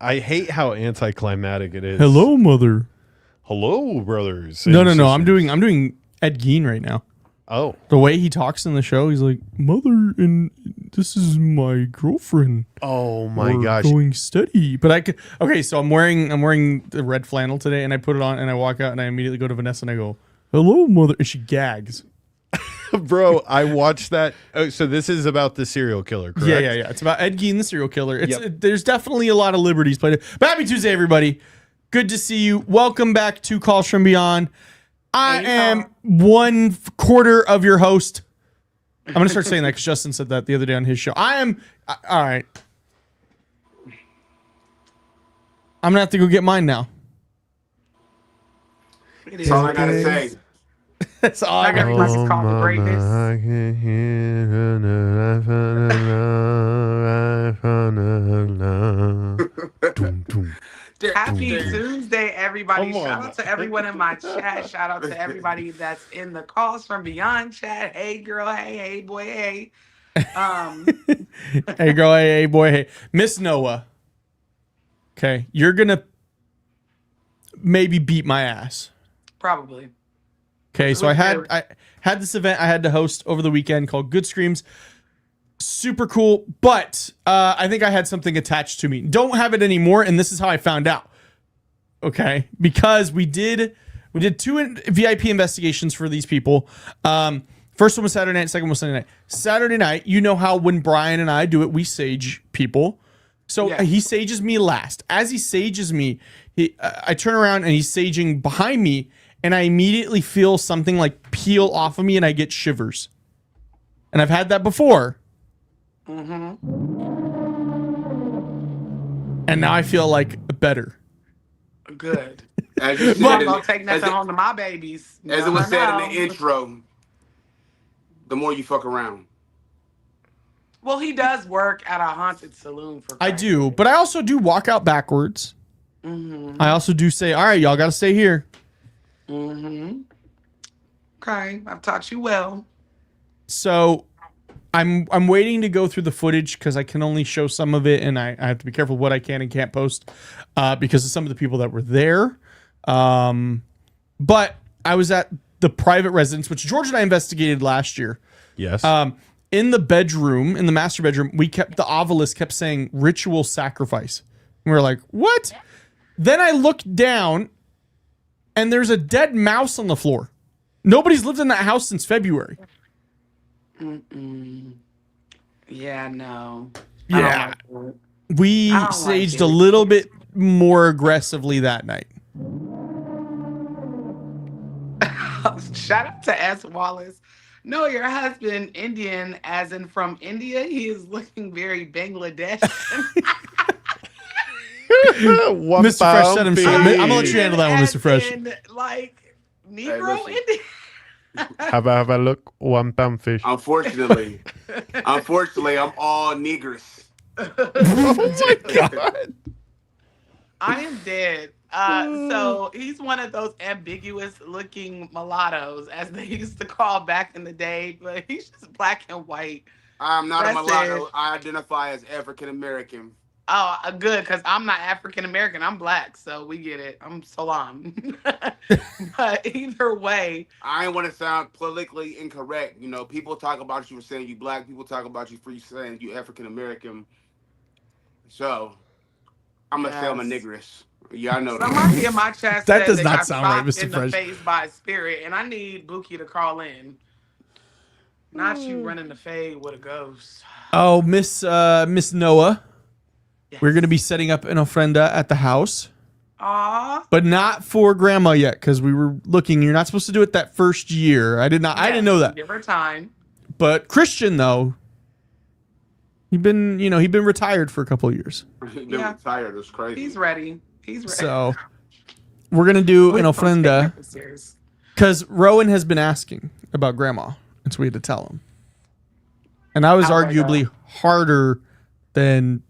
I hate how anticlimactic it is. Hello, mother. Hello, brothers. No. I'm doing Ed Gein right now. Oh, The way he talks in the show, he's like, "Mother, and this is my girlfriend." oh my We're gosh. going steady. But so I'm wearing the red flannel today, and I put it on, and I walk out, and I immediately go to Vanessa, and I go, "Hello, mother," and she gags. Bro, I watched that. Oh, so this is about the serial killer, correct? Yeah. It's about Ed Gein, the serial killer. There's definitely a lot of liberties played. But happy Tuesday, everybody. Good to see you. Welcome back to Calls from Beyond. I am 1/4 of your host. I'm going to start saying that because Justin said that the other day on his show. All right. I'm going to have to go get mine now. That's all I got to say. That's all I got. It's called the greatness. Happy Tuesday, everybody. Shout out to everyone in my chat. Shout out to everybody that's in the Calls from Beyond chat. Hey, girl. Hey, boy. Hey. Hey, girl. Hey, boy. Hey. Miss Noah. Okay. You're going to maybe beat my ass. Probably. Okay, so I had this event I had to host over the weekend called Good Screams. Super cool, but I think I had something attached to me. Don't have it anymore, and this is how I found out. Okay, because we did 2 VIP investigations for these people. First one was Saturday night, second one was Sunday night. Saturday night, you know how when Brian and I do it, we sage people. So he sages me last. As he sages me, I turn around and he's saging behind me. And I immediately feel something like peel off of me and I get shivers. And I've had that before. And now I feel like better. Good. As you But said, don't take nothing home to my babies. as it was said in the intro, the more you fuck around. Well, he does work at a haunted saloon for I do. But I also do walk out backwards. I also do say, all right, y'all got to stay here. Okay, I've taught you well. So I'm waiting to go through the footage because I can only show some of it, and I have to be careful what I can and can't post because of some of the people that were there. But I was at the private residence, which George and I investigated last year. Yes. In the bedroom, in the master bedroom, the obelisk kept saying ritual sacrifice. And we were like, what? Then I looked down and there's a dead mouse on the floor. Nobody's lived in that house since February. Yeah, no. Yeah. We saged a little bit more aggressively that night. Shout out to S. Wallace. No, your husband, Indian, as in from India, he is looking very Bangladesh. Mr. Fresh said him straight. I'm gonna let you handle that one, Mr. Fresh. Like Negro Indian. Have a look, one pound fish. Unfortunately, I'm all niggers. Oh my god! I am dead. So he's one of those ambiguous looking mulattoes, as they used to call back in the day, but he's just black and white. I'm not a That's mulatto. it. I identify as African American. Oh, good, because I'm not African American. I'm black, so we get it. I'm Salam. But either way, I ain't want to sound politically incorrect. You know, people talk about you for saying you black. People talk about you for saying you African American. So I'm gonna say I'm a niggeress. Yeah, I know that. somebody in my chat That said does they not got sound right, stopped Mr. in the Fresh. face by a spirit, and I need Buki to call in. Not you running the fade with a ghost. Oh, Miss Noah. Yes. We're gonna be setting up an ofrenda at the house, Aw. but not for Grandma yet because we were looking. You're not supposed to do it that first year. I didn't know that. Give her time. But Christian though, he'd been retired for a couple of years. He's been retired. It's crazy. He's ready. He's ready. So we're gonna do an ofrenda because Rowan has been asking about Grandma, and so we had to tell him. And I was arguably harder than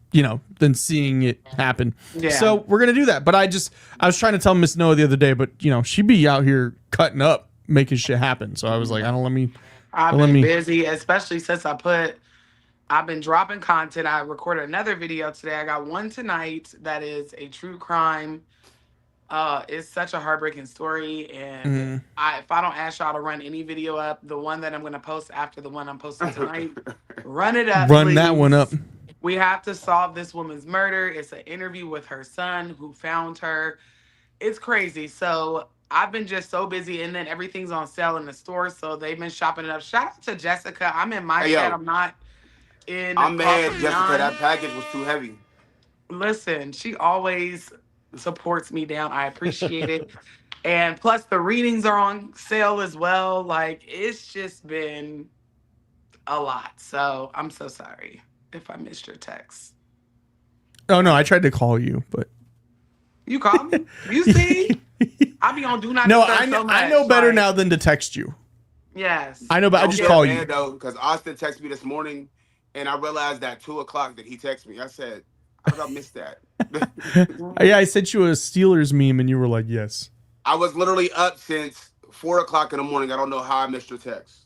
seeing it happen. Yeah. So we're gonna do that. But I was trying to tell Miss Noah the other day, but she'd be out here cutting up, making shit happen. So I was like, I've been busy, especially since I I've been dropping content. I recorded another video today. I got one tonight that is a true crime. It's such a heartbreaking story, and if I don't ask y'all to run any video up, the one that I'm going to post after the one I'm posting tonight, run it up. Run please. that one up. We have to solve this woman's murder. It's an interview with her son who found her. It's crazy. So I've been just so busy, and then everything's on sale in the store, so they've been shopping it up. Shout out to Jessica. I'm in my head. I'm not in. I'm mad, Jessica. That package was too heavy. Listen, she always supports me down. I appreciate it. And plus, the readings are on sale as well. Like, it's just been a lot. So I'm so sorry if I missed your text. Oh no, I tried to call you, but you called me. You see, I be on do not. No, disturb so much. I know better now than to text you. Yes, I know, but I just call you though, because Austin texted me this morning, and I realized at 2:00 that he texted me. I said, "How did I miss that?" Yeah, I sent you a Steelers meme, and you were like, "Yes." I was literally up since 4:00 in the morning. I don't know how I missed your text.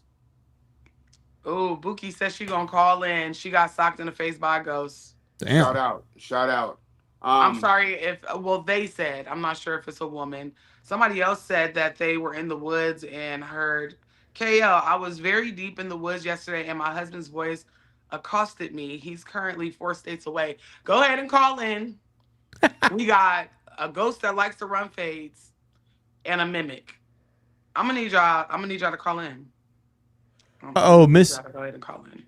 Oh, Buki says she gonna call in. She got socked in the face by a ghost. Damn. Shout out. I'm sorry if, they said, I'm not sure if it's a woman. Somebody else said that they were in the woods and heard, KL, I was very deep in the woods yesterday and my husband's voice accosted me. He's currently 4 states away. Go ahead and call in. We got a ghost that likes to run fades and a mimic. I'm gonna need y'all to call in. Oh, Miss. Go ahead and call in.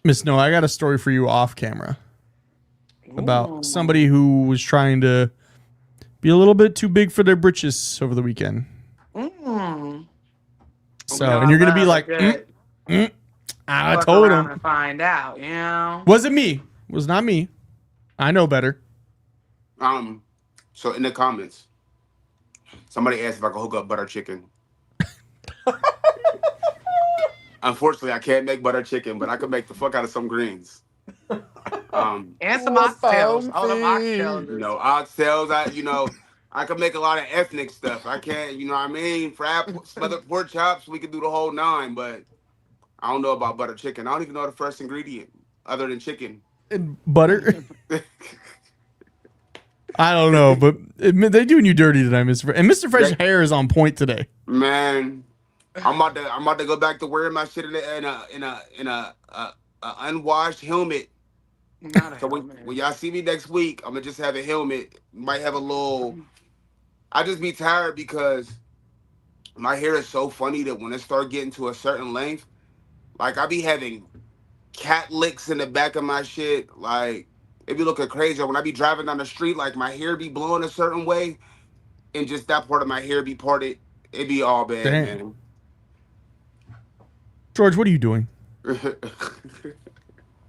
Miss Noah, I got a story for you off camera about somebody who was trying to be a little bit too big for their britches over the weekend. So, and you're gonna be like, I told him. Find out, you know. Wasn't me. Was not me. I know better. So in the comments, somebody asked if I could hook up butter chicken. Unfortunately, I can't make butter chicken, but I can make the fuck out of some greens. And some oxtails. All them oxtails. You know, oxtails. I can make a lot of ethnic stuff. I can't, you know what I mean? Fried, smothered pork chops, we could do the whole 9, but I don't know about butter chicken. I don't even know the first ingredient other than chicken. And butter? I don't know, but they're doing you dirty tonight, Mr. Fresh. And Mr. Fresh's hair is on point today. Man, I'm about to go back to wearing my shit in a unwashed helmet. So when y'all see me next week, I'm gonna just have a helmet. Might have a little. I just be tired because my hair is so funny that when it start getting to a certain length, like I be having cat licks in the back of my shit. Like it be looking crazy. When I be driving down the street, like my hair be blowing a certain way, and just that part of my hair be parted. It be all bad, man. George, what are you doing?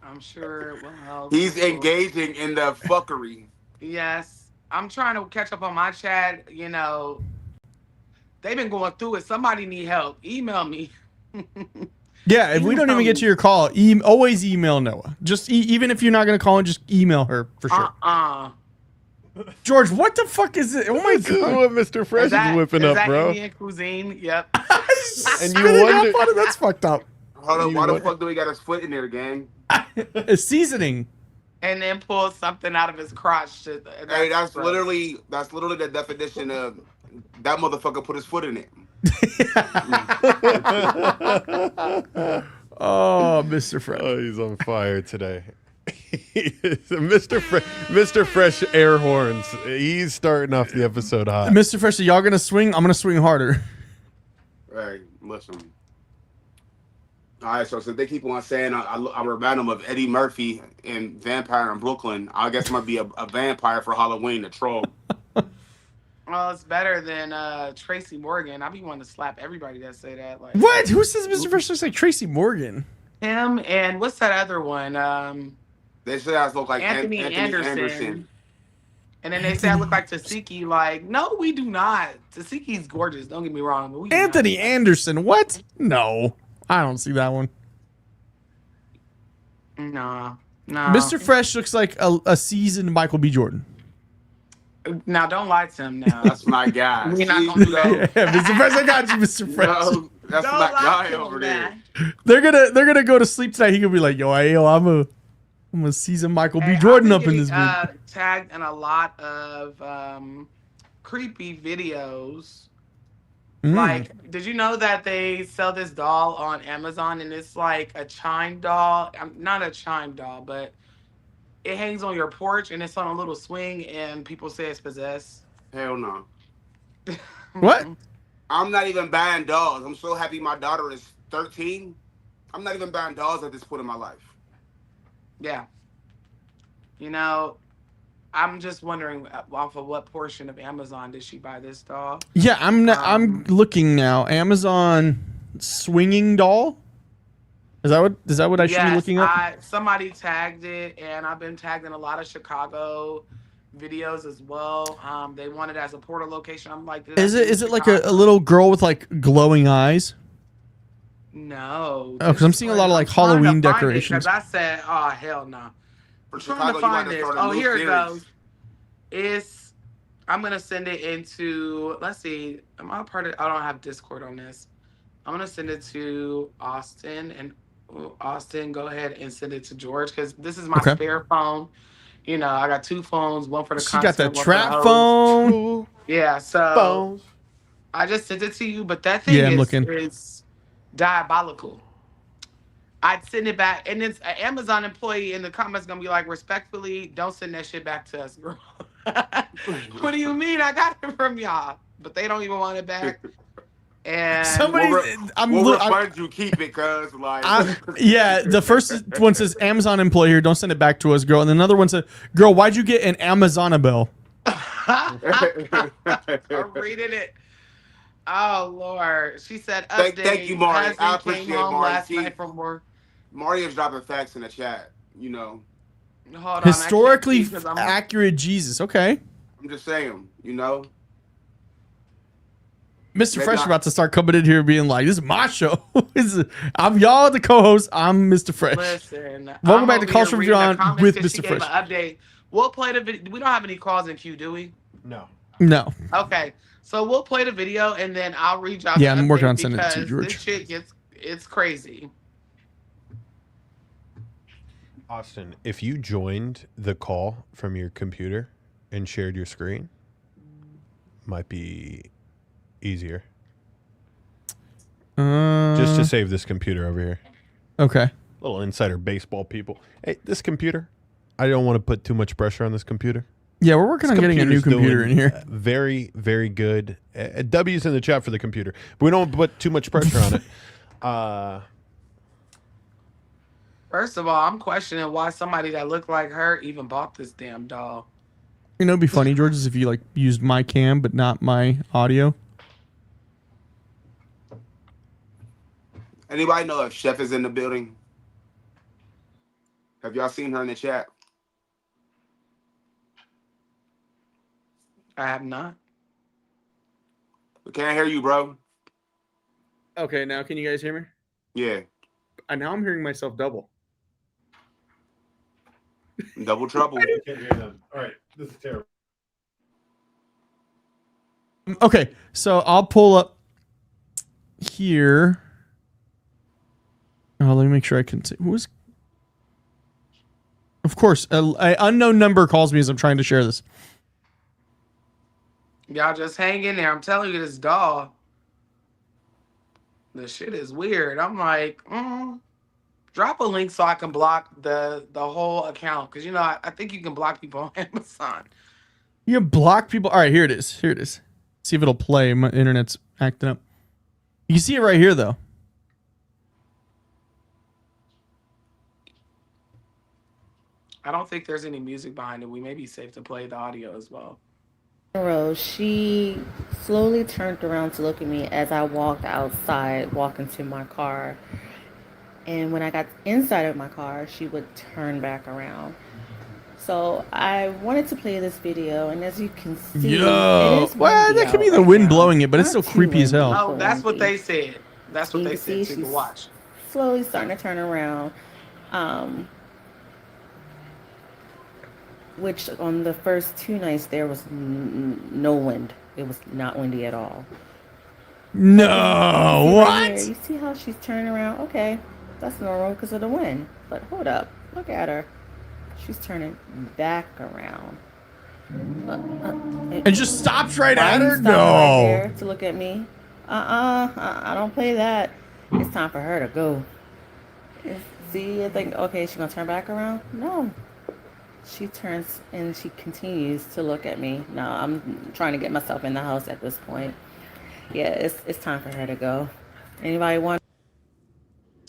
I'm sure. Well, he's engaging in the fuckery. Yes. I'm trying to catch up on my chat. You know, they've been going through it. Somebody need help. Email me. Yeah, if we don't even get to your call, always email Noah. Just even if you're not going to call in, just email her for sure. George, what the fuck is it? Oh my god! This is what Mr. Fresh is whipping up, bro. Indian cuisine? Yep. And you wonder that's fucked up. Hold on, why the fuck do we got his foot in there, gang? A seasoning. And then pull something out of his crotch. Hey, that's literally the definition of that motherfucker put his foot in it. Oh, Mr. Fresh. Oh, he's on fire today. Mr. Fresh air horns. He's starting off the episode hot. Mr. Fresh, are y'all gonna swing? I'm gonna swing harder. Hey, listen. All right, so since they keep on saying I remind them of Eddie Murphy in Vampire in Brooklyn, I guess I might be a vampire for Halloween, a troll. Well, it's better than Tracy Morgan. I be wanting to slap everybody that say that. Like, what? Who says Mr. Fresh looks like Tracy Morgan? Him and what's that other one? They say I look like Anthony Anderson. And then they say I look like Tasiki. Like, no, we do not. Tasiki's gorgeous. Don't get me wrong. But we Anthony Anderson. What? No. I don't see that one. No. Mr. Fresh looks like a seasoned Michael B. Jordan. Now, don't lie to him now. That's my guy. We're not going to do that. Yeah, Mr. Fresh, I got you, Mr. Fresh. No, that's my guy over there. They're gonna go to sleep tonight. He could be like, I'm gonna see some Michael B. Jordan up in this bitch. Tagged in a lot of creepy videos. Like, did you know that they sell this doll on Amazon and it's like a chime doll? Not a chime doll, but it hangs on your porch and it's on a little swing and people say it's possessed. Hell no. What? I'm not even buying dolls. I'm so happy my daughter is 13. I'm not even buying dolls at this point in my life. Yeah. You know, I'm just wondering off of what portion of Amazon did she buy this doll? Yeah, I'm looking now. Amazon swinging doll. Is that what I should be looking up? Somebody tagged it, and I've been tagged in a lot of Chicago videos as well. They want it as a portal location. I'm like, is it like a little girl with like glowing eyes? No. Oh, because I'm seeing a lot of like Halloween decorations. Because I said, oh hell no. For I'm Chicago, trying to find you this. start a new Here series. it goes. I'm gonna send it into. Let's see. Am I part of? I don't have Discord on this. I'm gonna send it to Austin, and Austin, go ahead and send it to George because this is my spare phone. You know, I got two phones, one for the She got that trap phone. Yeah, so I just sent it to you, but that thing is diabolical. I'd send it back, and it's an Amazon employee in the comments gonna be like, respectfully, don't send that shit back to us, girl. What do you mean? I got it from y'all, but they don't even want it back. And we'll refund you, keep it, cuz like. Yeah, the first one says Amazon employee here, don't send it back to us, girl. And another one says, girl, why'd you get an Amazonabelle? I'm reading it. Oh Lord, she said. Thank you, Marty. I appreciate Marty. Last night from work. Marty is dropping facts in the chat. You know. Hold on, historically accurate Jesus. Okay. I'm just saying. You know. Mr. Fresh about to start coming in here being like, this is my show. I'm y'all the co-host. I'm Mr. Fresh. Listen, welcome back to Calls from Beyond with Mr. Fresh. Update. We'll play the video. We don't have any calls in queue, do we? No. Okay. So we'll play the video and then I'll read y'all. Yeah, I'm working on sending it to George. This shit it's crazy. Austin, if you joined the call from your computer and shared your screen, might be easier. Just to save this computer over here. Okay. Little insider baseball people. Hey, this computer, I don't want to put too much pressure on this computer. Yeah, we're working on getting a new computer in here. Very, very good. W's in the chat for the computer. But we don't put too much pressure on it. First of all, I'm questioning why somebody that looked like her even bought this damn doll. You know, it'd be funny, George, is if you like used my cam but not my audio. Anybody know if Chef is in the building? Have y'all seen her in the chat? I have not. We can't hear you, bro. Okay, now can you guys hear me? Yeah. And now I'm hearing myself double. Double trouble. I can't hear them. All right, this is terrible. Okay, so I'll pull up here. Oh, let me make sure I can see. Who is? Of course, an unknown number calls me as I'm trying to share this. Y'all just hang in there. I'm telling you, this doll. The shit is weird. I'm like, drop a link so I can block the whole account. Because, you know, I think you can block people on Amazon. You can block people? All right, here it is. Here it is. See if it'll play. My internet's acting up. You can see it right here, though. I don't think there's any music behind it. We may be safe to play the audio as well. She slowly turned around to look at me as I walked outside, walking to my car. And when I got inside of my car, she would turn back around. So I wanted to play this video, and as you can see, well, that could be the wind blowing it, but it's still creepy as hell. Oh, that's what they said. That's what they said. So you can watch. Slowly starting to turn around. Which on the first 2 nights there was no wind. It was not windy at all. No, See right here, what? you see how she's turning around? Okay, that's normal because of the wind. But hold up, look at her. She's turning back around. And just stops right Why at are you her? stopping right No. there to look at me? I don't play that. It's time for her to go. See, I think, okay, she's gonna turn back around? No. She turns and she continues to look at me. No, I'm trying to get myself in the house at this point. Yeah, it's time for her to go. Anybody want?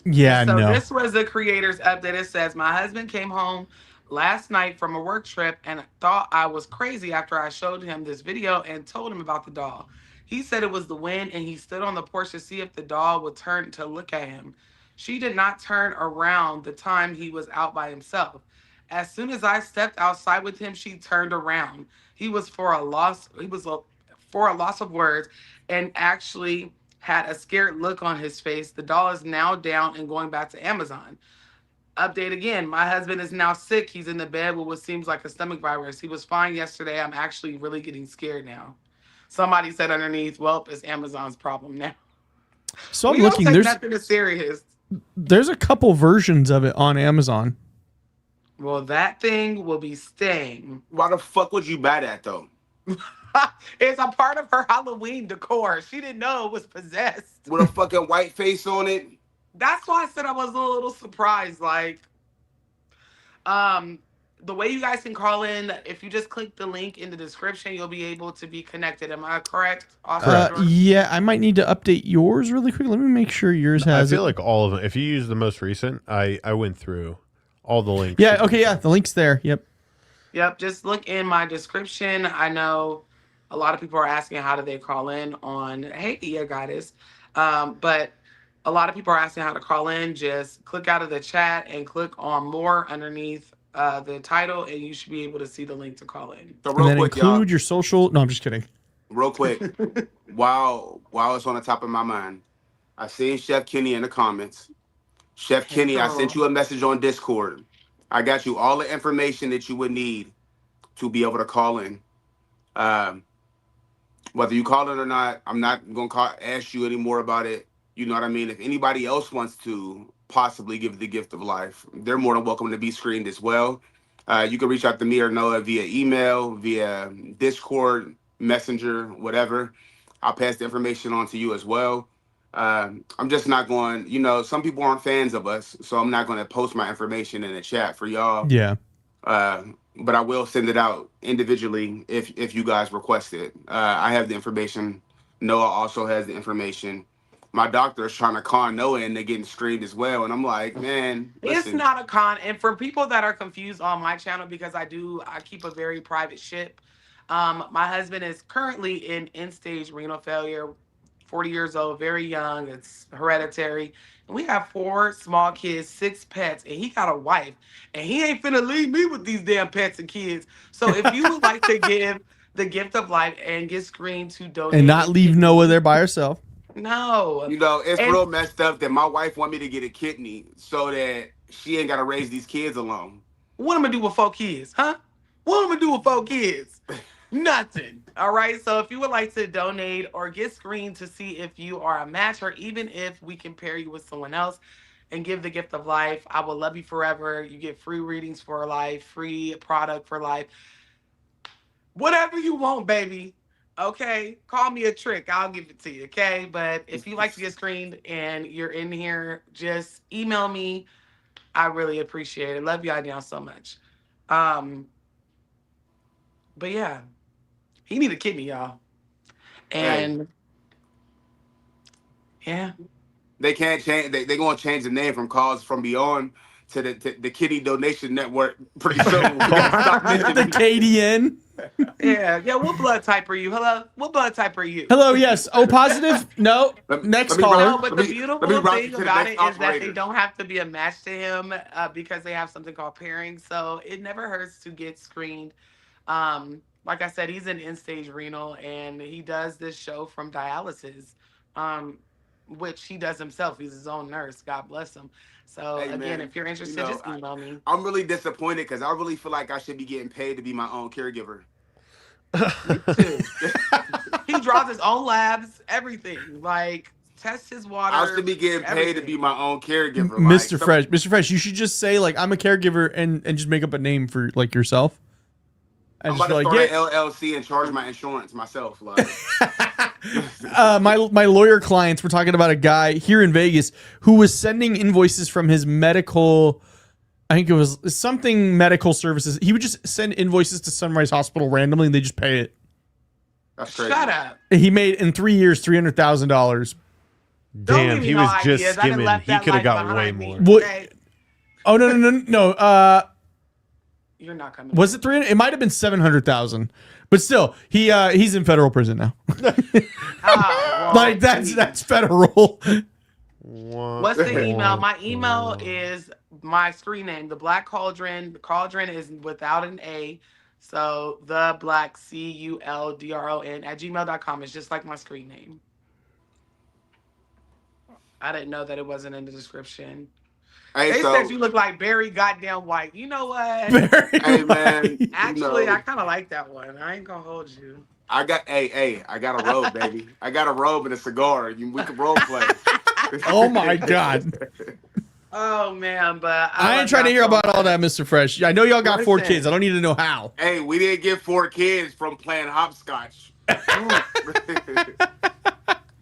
Yeah, So no. this was the creator's update. It says, my husband came home last night from a work trip and thought I was crazy after I showed him this video and told him about the doll. He said it was the wind and he stood on the porch to see if the doll would turn to look at him. She did not turn around the time he was out by himself. As soon as I stepped outside with him, she turned around. He was for a loss of words and actually had a scared look on his face. The doll is now down and going back to Amazon. Update again. My husband is now sick. He's in the bed with what seems like a stomach virus. He was fine yesterday. I'm actually really getting scared now. Somebody said underneath, well, it's Amazon's problem now. So I'm We don't looking. take nothing as serious. There's a couple versions of it on Amazon. Well, that thing will be staying. Why the fuck would you buy that though? It's a part of her Halloween decor. She didn't know it was possessed. With a fucking white face on it. That's why I said I was a little surprised. Like, the way you guys can call in, if you just click the link in the description, you'll be able to be connected. Am I correct? Yeah, I might need to update yours really quick. Let me make sure yours has I feel like all of them. If you use the most recent, I went through all the links. Yeah, okay, yeah, the link's there. Yep. Yep, just look in my description. I know a lot of people are asking how do they call in on Hey Yeah Goddess. But a lot of people are asking how to call in. Just click out of the chat and click on more underneath the title, and you should be able to see the link to call in. So And real then quick, include y'all. your social. No, I'm just kidding. Real quick. while it's on the top of my mind, I seen Chef Kenny in the comments. Chef Kenny, I sent you a message on Discord. I got you all the information that you would need to be able to call in. Whether you call it or not, I'm not going to ask you any more about it. You know what I mean? If anybody else wants to possibly give the gift of life, they're more than welcome to be screened as well. You can reach out to me or Noah via email, via Discord, Messenger, whatever. I'll pass the information on to you as well. I'm just not going, some people aren't fans of us, so I'm not going to post my information in the chat for y'all. Yeah. But I will send it out individually if you guys request it. I have the information. Noah also has the information. My doctor is trying to con Noah into getting screened as well. And I'm like, man, listen. It's not a con. And for people that are confused on my channel, because I keep a very private ship. My husband is currently in end-stage renal failure, 40 years old, very young. It's hereditary. And we have 4 small kids, 6 pets, and he got a wife. And he ain't finna leave me with these damn pets and kids. So if you would like to give the gift of life and get screened to donate. And not leave Noah there by herself. No. It's real messed up that my wife want me to get a kidney so that she ain't got to raise these kids alone. What am I gonna do with 4 kids, huh? What am I gonna do with 4 kids? Nothing. All right. So if you would like to donate or get screened to see if you are a match, or even if we can pair you with someone else and give the gift of life, I will love you forever. You get free readings for life, free product for life. Whatever you want, baby. Okay. Call me a trick. I'll give it to you. Okay. But if you like to get screened and you're in here, just email me. I really appreciate it. Love y'all down so much. But yeah, he need a kidney, y'all. And yeah. They can't change. They're going to change the name from Calls From Beyond to the Kidney Donation Network pretty soon. The KDN. Yeah. What blood type are you? Hello? What blood type are you? Hello, yes. O positive? No. Next caller. No, but the beautiful thing about it is that they don't have to be a match to him because they have something called pairing. So it never hurts to get screened. Like I said, he's in end-stage renal, and he does this show from dialysis, which he does himself. He's his own nurse. God bless him. So Hey, again, man, if you're interested, just email me. I'm really disappointed because I really feel like I should be getting paid to be my own caregiver. too. He draws his own labs, everything. Like, tests his water. I should be getting paid to be my own caregiver. Mr. Fresh. Mr. Fresh, you should just say, like, I'm a caregiver and just make up a name for, like, yourself. I'm about to start an LLC and charge my insurance myself. Like. My lawyer clients were talking about a guy here in Vegas who was sending invoices from his medical, I think it was something medical services. He would just send invoices to Sunrise Hospital randomly and they just pay it. That's crazy. Shut up. He made in 3 years $300,000. Damn, he was just skimming. He could have got way more. What? Oh no. You're not coming. Was it 300? It might have been 700,000. But still, he's in federal prison now. Like that's federal. What's the email? My email is my screen name, the Black Cauldron. The Cauldron is without an A. So the Black CULDRON at gmail.com. It's just like my screen name. I didn't know that it wasn't in the description. Hey, they said you look like Barry goddamn White. You know what? Hey man. Actually, I kind of like that one. I ain't gonna hold you. I got I got a robe, baby. I got a robe and a cigar. We can role play. Oh my god. Oh man, but I ain't trying to hear about all that, Mr. Fresh. I know y'all got 4 kids. I don't need to know how. Hey, we didn't get 4 kids from playing hopscotch.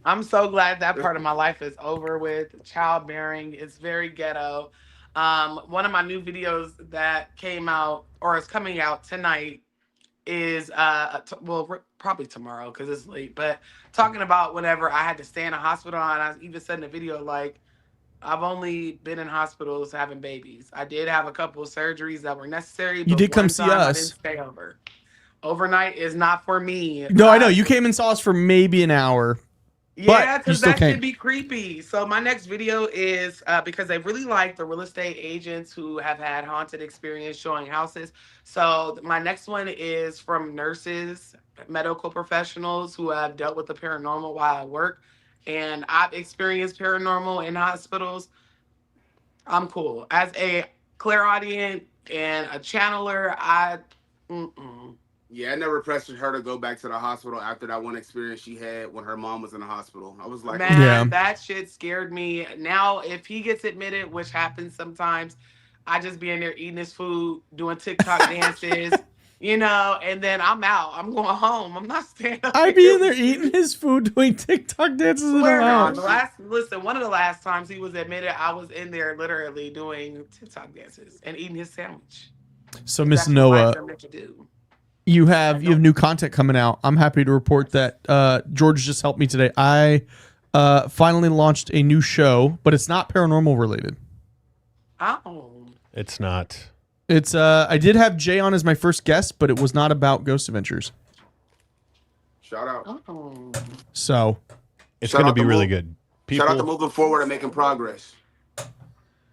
I'm so glad that part of my life is over with. Childbearing, it's very ghetto. One of my new videos that came out or is coming out tonight is probably tomorrow because it's late, but talking about whenever I had to stay in a hospital, and I even said in the video, like, I've only been in hospitals having babies. I did have a couple of surgeries that were necessary. You did come see us. I didn't stay over. Overnight is not for me. No, I know. You came and saw us for maybe an hour. Yeah, because that should be creepy. So my next video is because they really like the real estate agents who have had haunted experience showing houses. So my next one is from nurses, medical professionals who have dealt with the paranormal while I work. And I've experienced paranormal in hospitals. I'm cool. As a clairaudient and a channeler, Yeah, I never pressured her to go back to the hospital after that one experience she had when her mom was in the hospital. I was like, man, that shit scared me. Now, if he gets admitted, which happens sometimes, I just be in there eating his food, doing TikTok dances, you know, and then I'm out. I'm going home. I'm not staying up. I be in there eating his food, doing TikTok dances in the house. One of the last times he was admitted, I was in there literally doing TikTok dances and eating his sandwich. So, Miss Noah, you have new content coming out. I'm happy to report that George just helped me today. I finally launched a new show, but it's not paranormal related. Oh. It's not. It's I did have Jay on as my first guest, but it was not about Ghost Adventures. Shout out. Oh. So it's going to be really good. Shout out to moving forward and making progress.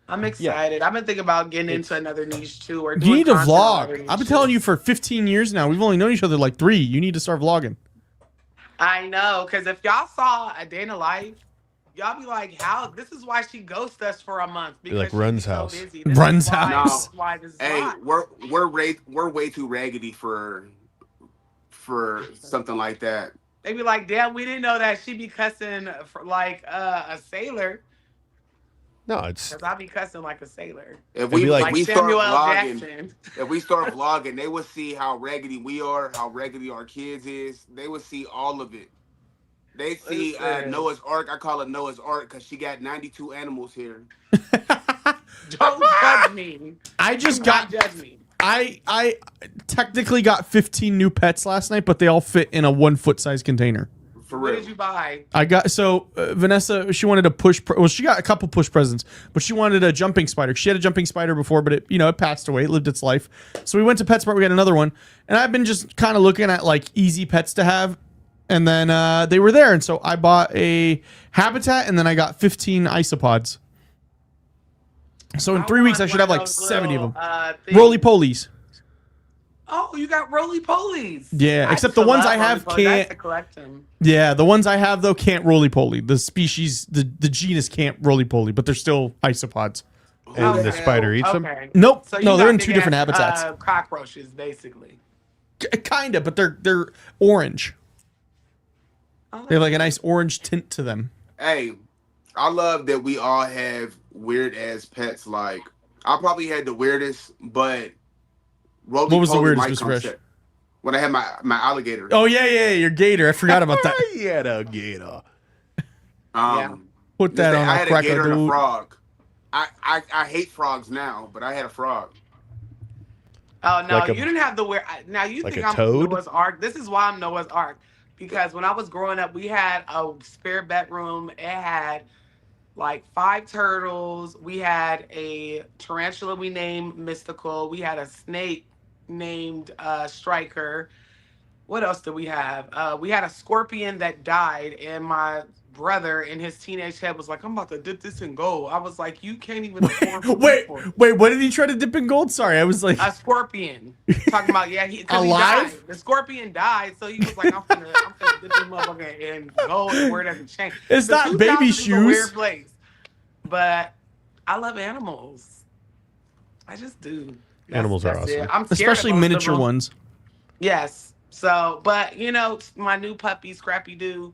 I'm excited. I've been thinking about getting into another niche too. Or you need to vlog. I've been telling you for 15 years now. We've only known each other like 3. You need to start vlogging. I know, because if y'all saw A Day in the Life, y'all be like, "How? This is why she ghosted us for a month." Because like Run's house. So busy. Run's house. Hey, we're way too raggedy for something like that. They be like, "Damn, we didn't know that she be cussing for like a sailor." No, it's because I be cussing like a sailor. If we like we start Samuel vlogging, Jackson. If we start vlogging, they would see how raggedy we are, how raggedy our kids is. They would see all of it. They see Noah's Ark. I call it Noah's Ark because she got 92 animals here. Don't judge me. I technically got 15 new pets last night, but they all fit in a 1 foot size container. For real. What did you buy? I got Vanessa. She wanted a she got a couple push presents, but she wanted a jumping spider. She had a jumping spider before, but it passed away. It lived its life. So we went to PetSmart. We got another one, and I've been just kind of looking at like easy pets to have, and then they were there, and so I bought a habitat, and then I got 15 isopods. So in 3 weeks, I should have like 70 of them. Roly-polies. Oh, you got roly-polies. Yeah, except the ones I have can't collect them. Yeah, the ones I have though can't roly-poly. The species, the genus can't roly-poly, but they're still isopods. And the spider eats them? Nope. So no, they're in 2 different habitats. Cockroaches, basically. Kind of, but they're orange. Oh, They have like a nice orange tint to them. Hey, I love that we all have weird ass pets. Like, I probably had the weirdest, but What was the weirdest, Mr. Fresh? When I had my alligator. Oh yeah, your gator. I forgot about that. Yeah, the gator. Put that on I a had a cracker, gator and a dude. frog. I hate frogs now, but I had a frog. Oh no, Like you didn't have the weird. Now you like think a I'm toad? Noah's Ark. This is why I'm Noah's Ark, because when I was growing up, we had a spare bedroom. It had like 5 turtles. We had a tarantula we named Mystical. We had a snake named Striker. What else did we have? We had a scorpion that died, and my brother in his teenage head was like, "I'm about to dip this in gold." I was like, "You can't even afford Wait, what did he try to dip in gold? Sorry, I was like, a scorpion." Talking about he alive? died. The scorpion died, so he was like, I'm gonna dip this motherfucker in gold and wear it as a chain." It's The not baby 2000s is a shoes. weird place, but I love animals. I just do. Animals are that's awesome. it. I'm scared of especially most of miniature them. ones. Yes. So, but my new puppy, Scrappy Doo,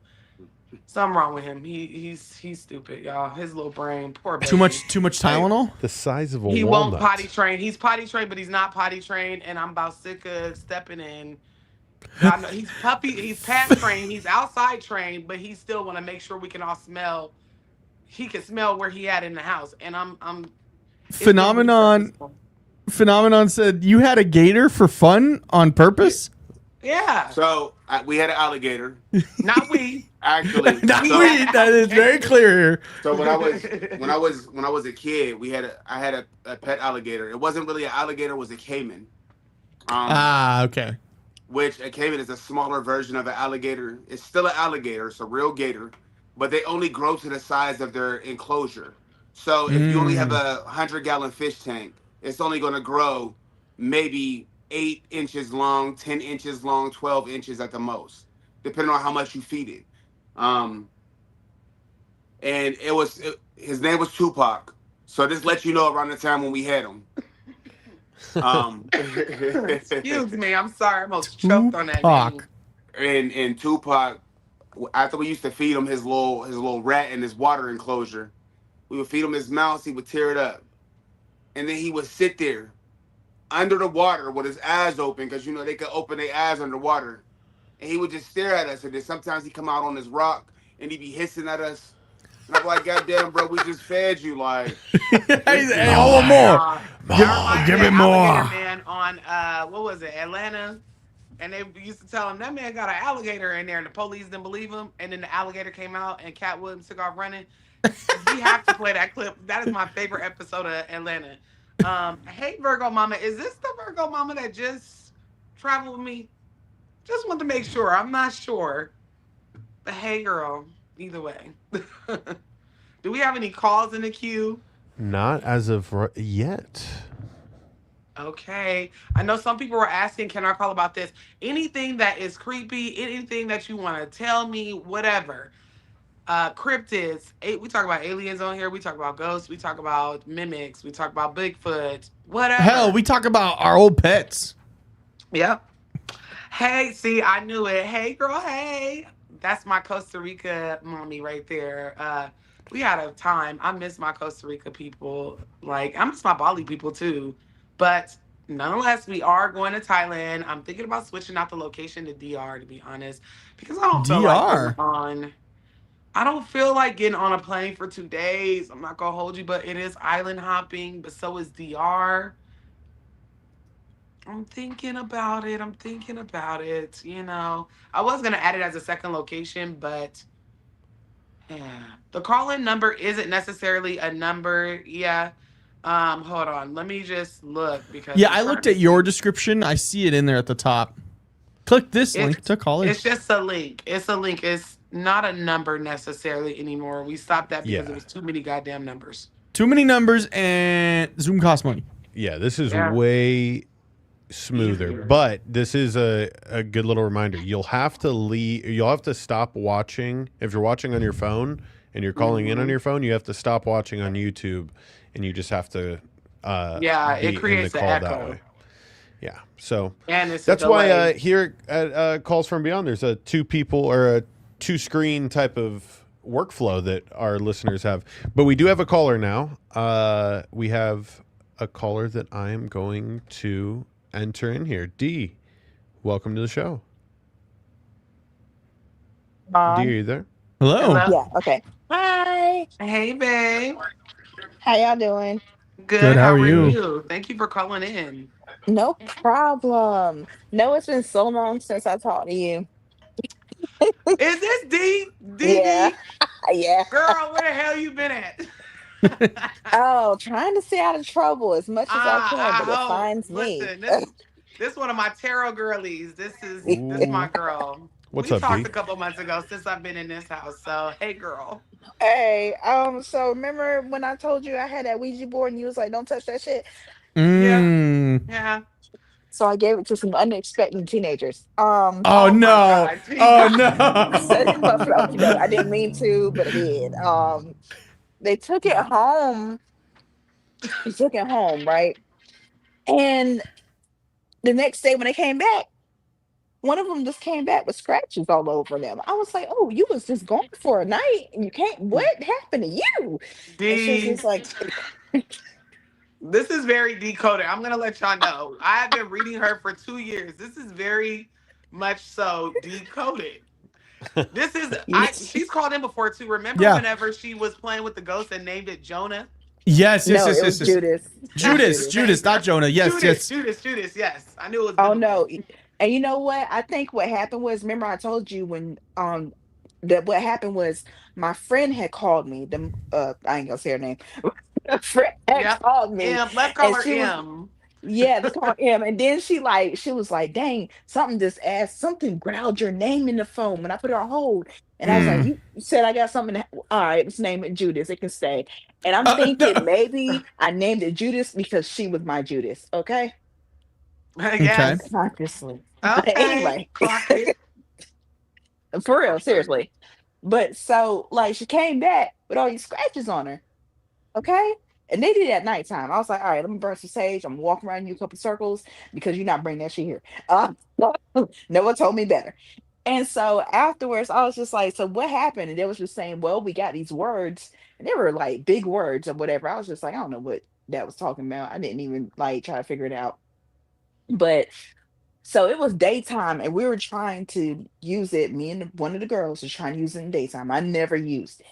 something wrong with him. He's stupid, y'all. His little brain, poor baby. Too much Tylenol. The size of a He walnut. won't potty train. He's potty trained, but he's not potty trained, and I'm about sick of stepping in. I know he's past trained, he's outside trained, but he still want to make sure we can all smell. He can smell where he at in the house, and I'm. Phenomenon said you had a gator for fun on purpose. Yeah. So we had an alligator. Not we. Actually, Not we. That is very clear here. So when I was a kid, I had a pet alligator. It wasn't really an alligator; it was a caiman. Okay. Which a caiman is a smaller version of an alligator. It's still an alligator. It's a real gator, but they only grow to the size of their enclosure. So if you only have a 100-gallon fish tank, it's only going to grow maybe 8 inches long, 10 inches long, 12 inches at the most, depending on how much you feed it. And his name was Tupac. So this lets you know around the time when we had him. Excuse me, I'm sorry, I almost choked on that name. And Tupac, after we used to feed him his little rat in his water enclosure, we would feed him his mouse, he would tear it up. And then he would sit there under the water with his eyes open, because they could open their eyes underwater. And he would just stare at us. And then sometimes he'd come out on his rock and he'd be hissing at us. And I'm like, "God damn, bro, we just fed you." Like, hey, I want more. Give me more. Man on what was it, Atlanta? And they used to tell him that man got an alligator in there, and the police didn't believe him. And then the alligator came out, and Cat Williams took off running. We have to play that clip. That is my favorite episode of Atlanta. Hey, Virgo Mama, is this the Virgo Mama that just traveled with me? Just want to make sure. I'm not sure. But hey, girl, either way. Do we have any calls in the queue? Not as of yet. Okay. I know some people were asking, can I call about this? Anything that is creepy, anything that you want to tell me, whatever. Cryptids. We talk about aliens on here. We talk about ghosts. We talk about mimics. We talk about Bigfoot. Whatever. Hell, we talk about our old pets. Yep. Hey, see, I knew it. Hey, girl, hey. That's my Costa Rica mommy right there. We had a time. I miss my Costa Rica people. Like, I miss my Bali people too. But nonetheless, we are going to Thailand. I'm thinking about switching out the location to DR, to be honest, because I don't feel like I don't feel like getting on a plane for 2 days. I'm not gonna hold you, but it is island hopping, but so is DR. I'm thinking about it. I was gonna add it as a second location, but yeah. The call-in number isn't necessarily a number. Yeah. Hold on. Let me just look, because I looked at your description. I see it in there at the top. Click this link to call in. It's just a link. It's a link. It's not a number necessarily anymore. We stopped that because it was too many goddamn numbers. Too many numbers, and Zoom costs money. Yeah, this is way smoother. But this is a good little reminder. You'll have to leave. You'll have to stop watching. If you're watching on your phone and you're calling in on your phone, you have to stop watching on YouTube, and you just have to it creates the an call echo. that way. Yeah. So And it's that's a why delay. here at Calls from Beyond, there's a two people or a two screen type of workflow that our listeners have. But we do have a caller now. We have a caller that I am going to enter in here. D, welcome to the show. D, are you there? Hello. Hello. Yeah, okay. Hi. Hey, babe. How y'all doing? Good. Good, how How are are you? you? Thank you for calling in. No problem. No, it's been so long since I talked to you. Is this D? Yeah, DD? yeah. Girl, where the hell you been at? Oh, trying to stay out of trouble as much as I can, but I it hope. finds me. Listen, this one of my tarot girlies. This my Ooh. girl. What's We up, talked D? a couple months ago since I've been in this house. So hey, girl. Hey, so remember when I told you I had that Ouija board and you was like, "Don't touch that shit." Yeah, Mm. yeah. So I gave it to some unexpected teenagers. Oh Oh my no. God. Oh No, I no. didn't mean to, but I did. They took it home. They took it home, right? And the next day when they came back, one of them just came back with scratches all over them. I was like, "Oh, you was just gone for a night and you can't. What happened to you?" And she was D. just like, This is very decoded. I'm gonna let y'all know. I have been reading her for 2 years. This is very much so decoded. This is she's called in before too. Remember Yeah. whenever she was playing with the ghost and named it Jonah? Yes, yes, "No, yes, it yes, was yes. Judas. It was Judas, Judas." Judas, not Jonah. Yes, Judas, yes. Judas, Judas. Yes, I knew it was Oh biblical. no. And you know what? I think what happened was, remember I told you when that what happened was my friend had called me. The I ain't gonna say her name. A friend had Yep. called me M. Let's call and her she was M. yeah, to call him. And then she was like, "Dang, something just asked, something growled your name in the phone." When I put her on hold, and I was like, Mm. "You said I got something. All right, let's name it Judas. It can stay." And I'm thinking No. maybe I named it Judas because she was my Judas. Okay, Okay. Yes. unconsciously. But Okay. anyway, Clock it. for real, seriously. But so like she came back with all these scratches on her. Okay. And they did it at nighttime. I was like, all right, let me burn some sage. I'm gonna walk around you a couple circles because you're not bringing that shit here. No one told me better. And so afterwards, I was just like, so what happened? And they was just saying, well, we got these words, and they were like big words or whatever. I was just like, I don't know what that was talking about. I didn't even like try to figure it out. But so it was daytime, and we were trying to use it. Me and one of the girls was trying to use it in daytime. I never used it.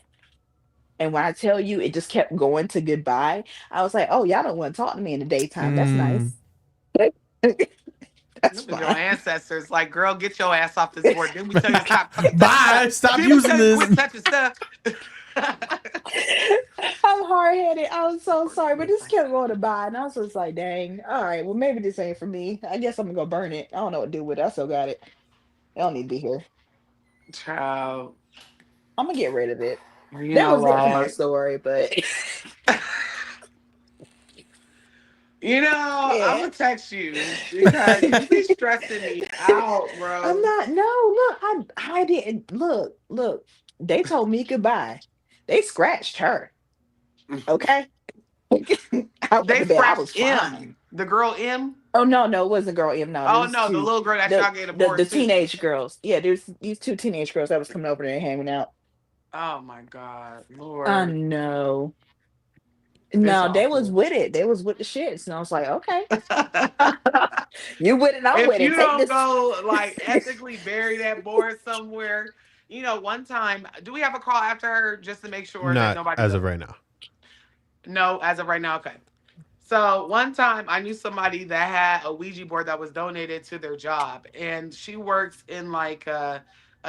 And when I tell you it just kept going to goodbye, I was like, "Oh, y'all don't want to talk to me in the daytime. That's Mm. nice. That's Them was your fine." ancestors. Like, girl, get your ass off this board. Then we tell you to stop fucking touching stuff. Bye. Stop Then we using tell you to quit this. touching stuff. I'm hard headed. I was so sorry, but this kept going to buy, and I was just like, "Dang, all right, well, maybe this ain't for me. I guess I'm gonna go burn it. I don't know what to do with it. I still got it. It don't need to be here. Child, I'm gonna get rid of it." you That know was it for my what? story, but I'm yeah. gonna text you because you be stressing me out, I'm bro. not. No, look, I didn't look. They told me goodbye. They scratched her. Okay. I went They to bed. I scratched was fine. M, the girl M. Oh no, it wasn't girl M. No, Oh there's no, the two. little girl that The y'all gave the the board to. teenage girls. Yeah, there's these two teenage girls that was coming over there and hanging out. Oh my God, I Lord, know. it's No, they was awful. with it. They was with the shits. And I was like, okay. You with it, I'm If with it. you Take don't this. go like ethically bury that board somewhere, one time, do we have a call after her just to make sure that Not nobody as of goes? right now. No, as of right now, okay. So one time I knew somebody that had a Ouija board that was donated to their job, and she works in like a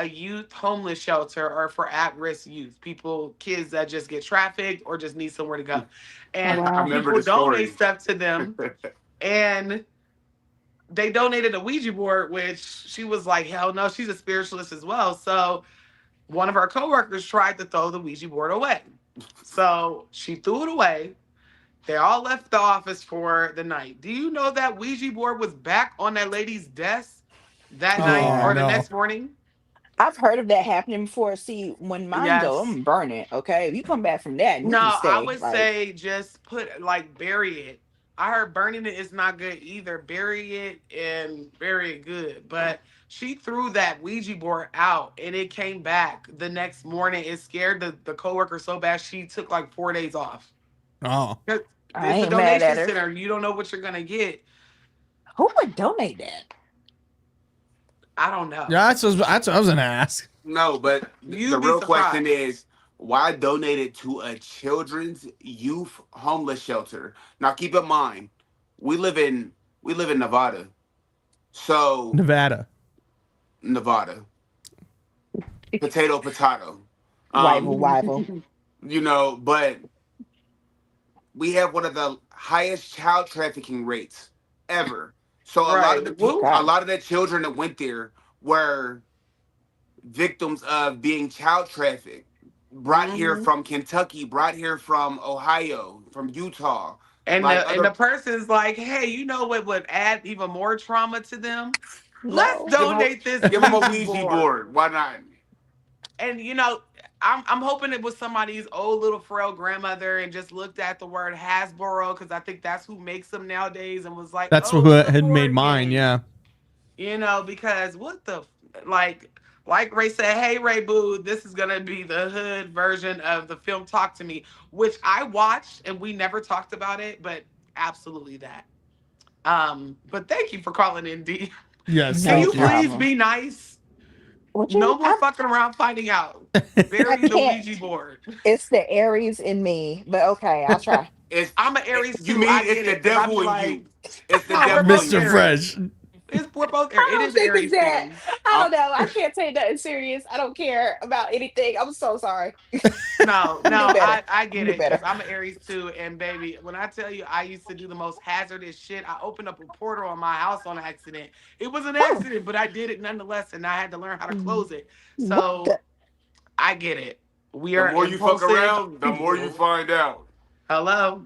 youth homeless shelter or for at-risk youth, people, kids that just get trafficked or just need somewhere to go. Oh And I wow. remember people the donate story. stuff to them, and they donated a Ouija board, which she was like, hell no, she's a spiritualist as well. So one of our coworkers tried to throw the Ouija board away. So she threw it away. They all left the office for the night. Do you know that Ouija board was back on that lady's desk that night Oh Yeah. or the no. next morning? I've heard of that happening before. See, when mine go, I'm Yes. gonna burn it. Okay. If you come back from that, you No, can I stay. would Like, say just put like bury it. I heard burning it is not good either. Bury it and bury it good. But she threw that Ouija board out and it came back the next morning. It scared the coworker so bad she took like 4 days off. Oh. 'Cause I it's a ain't mad at donation her. center. You don't know what you're gonna get. Who would donate that? I don't know. Yeah, that's what I was gonna ask. No, but You'd the be real surprised. question is why donate it to a children's youth homeless shelter? Now keep in mind, we live in Nevada. So Nevada. Nevada. Potato potato. Rival, rival. You know, but we have one of the highest child trafficking rates ever. So a lot of the Right. Woo. a lot of the children that went there were victims of being child trafficked, brought here Mhm. from Kentucky, brought here from Ohio, from Utah. And Like the person's like, hey, you know what would add even more trauma to them? Let's No. donate this give them a Ouija Ouija board. board. Why not? And you know, I'm hoping it was somebody's old little frail grandmother and just looked at the word Hasbro because I think that's who makes them nowadays and was like, That's oh, who it's a had made board mine. game. Yeah. You know, because what the like Ray said, hey Ray Boo, this is gonna be the hood version of the film Talk to Me, which I watched and we never talked about it, but absolutely that. But thank you for calling in, D. Yes. No Can you Thank you. please problem. be nice? What you, No more I, fucking around finding out. I Bury the can't. Ouija board. It's the Aries in me, but okay, I'll try. I'm an Aries You too. mean I it's get the it. 'Cause I devil be in like, you? It's the we're devil in both you. Mr. Aries. Fresh. We're both I Aries. It don't is think Aries it's that. thing. I don't know. I can't take nothing serious. I don't care about anything. I'm so sorry. No, I'm no, do better. I get Do it because better. I'm an Aries too. And baby, when I tell you I used to do the most hazardous shit, I opened up a portal on my house on accident. It was an Oh, accident, but I did it nonetheless, and I had to learn how to mm, close it. what So the? I get it. We The are more you fuck impulsive around, the more you people. find out. Hello.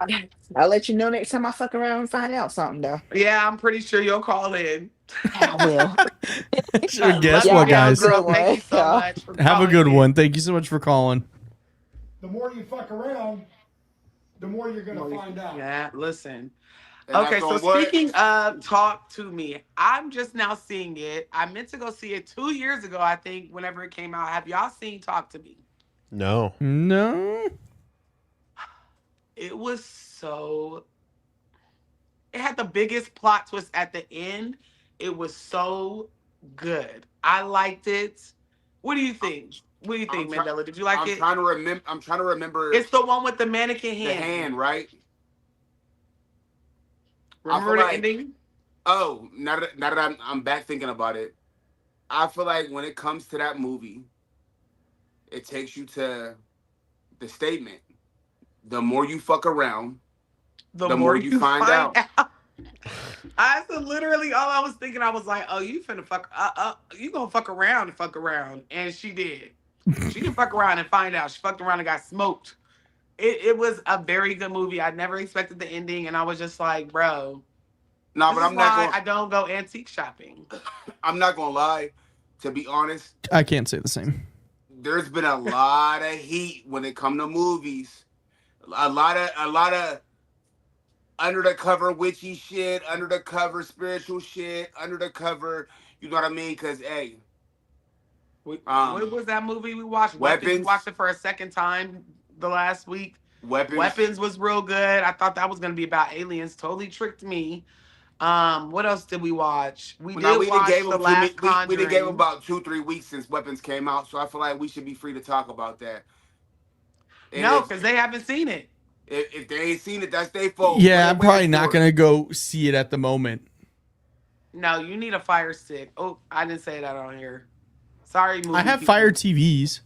I'll let you know next time I fuck around and find out something, though. Yeah, I'm pretty sure you'll call in. I will. So guess Love Y'all what, you have a down, guys? good girl. Thank one. you so y'all. much for Have a calling good in. one. Thank you so much for calling. The more you fuck around, the more you're gonna find out. Yeah, listen. And Okay, that's so on what? speaking of Talk to Me, I'm just now seeing it. I meant to go see it 2 years ago, I think, whenever it came out. Have y'all seen Talk to Me? No. No. It was so. It had the biggest plot twist at the end. It was so good. I liked it. What do you think? What do you think, I'm try- Mandela? Did you like I'm it? trying to remember. I'm trying to remember It's the one with the mannequin the hand. hand, right? Remember feel the like- ending? Oh, now that I'm back thinking about it, I feel like when it comes to that movie, it takes you to the statement: the more you fuck around, The the more more you find out. That's literally all I was thinking. I was like, "Oh, you finna fuck? You gonna fuck around and fuck around?" And she did. She didn't fuck around and find out. She fucked around and got smoked. It was a very good movie. I never expected the ending, and I was just like, "Bro, No, this but is I'm not why going. I don't go antique shopping." I'm not gonna lie. To be honest, I can't say the same. there's been a lot of heat when it come to movies. A lot of under the cover witchy shit, under the cover spiritual shit, under the cover. You know what I mean? Because hey, What was that movie we watched? Weapons. We watched it for a second time the last week. Weapons. Weapons was real good. I thought that was gonna be about aliens. Totally tricked me. What else did we watch? We Now, did watch The Last we Conjuring. did gave them about 2-3 weeks since Weapons came out, so I feel like we should be free to talk about that. And No, because they haven't seen it. if they ain't seen it, that's their fault. Yeah, What I'm they probably waiting not for? gonna go see it at the moment. No, you need a fire stick. Oh, I didn't say that on here. Sorry, movie I have people. Fire TVs.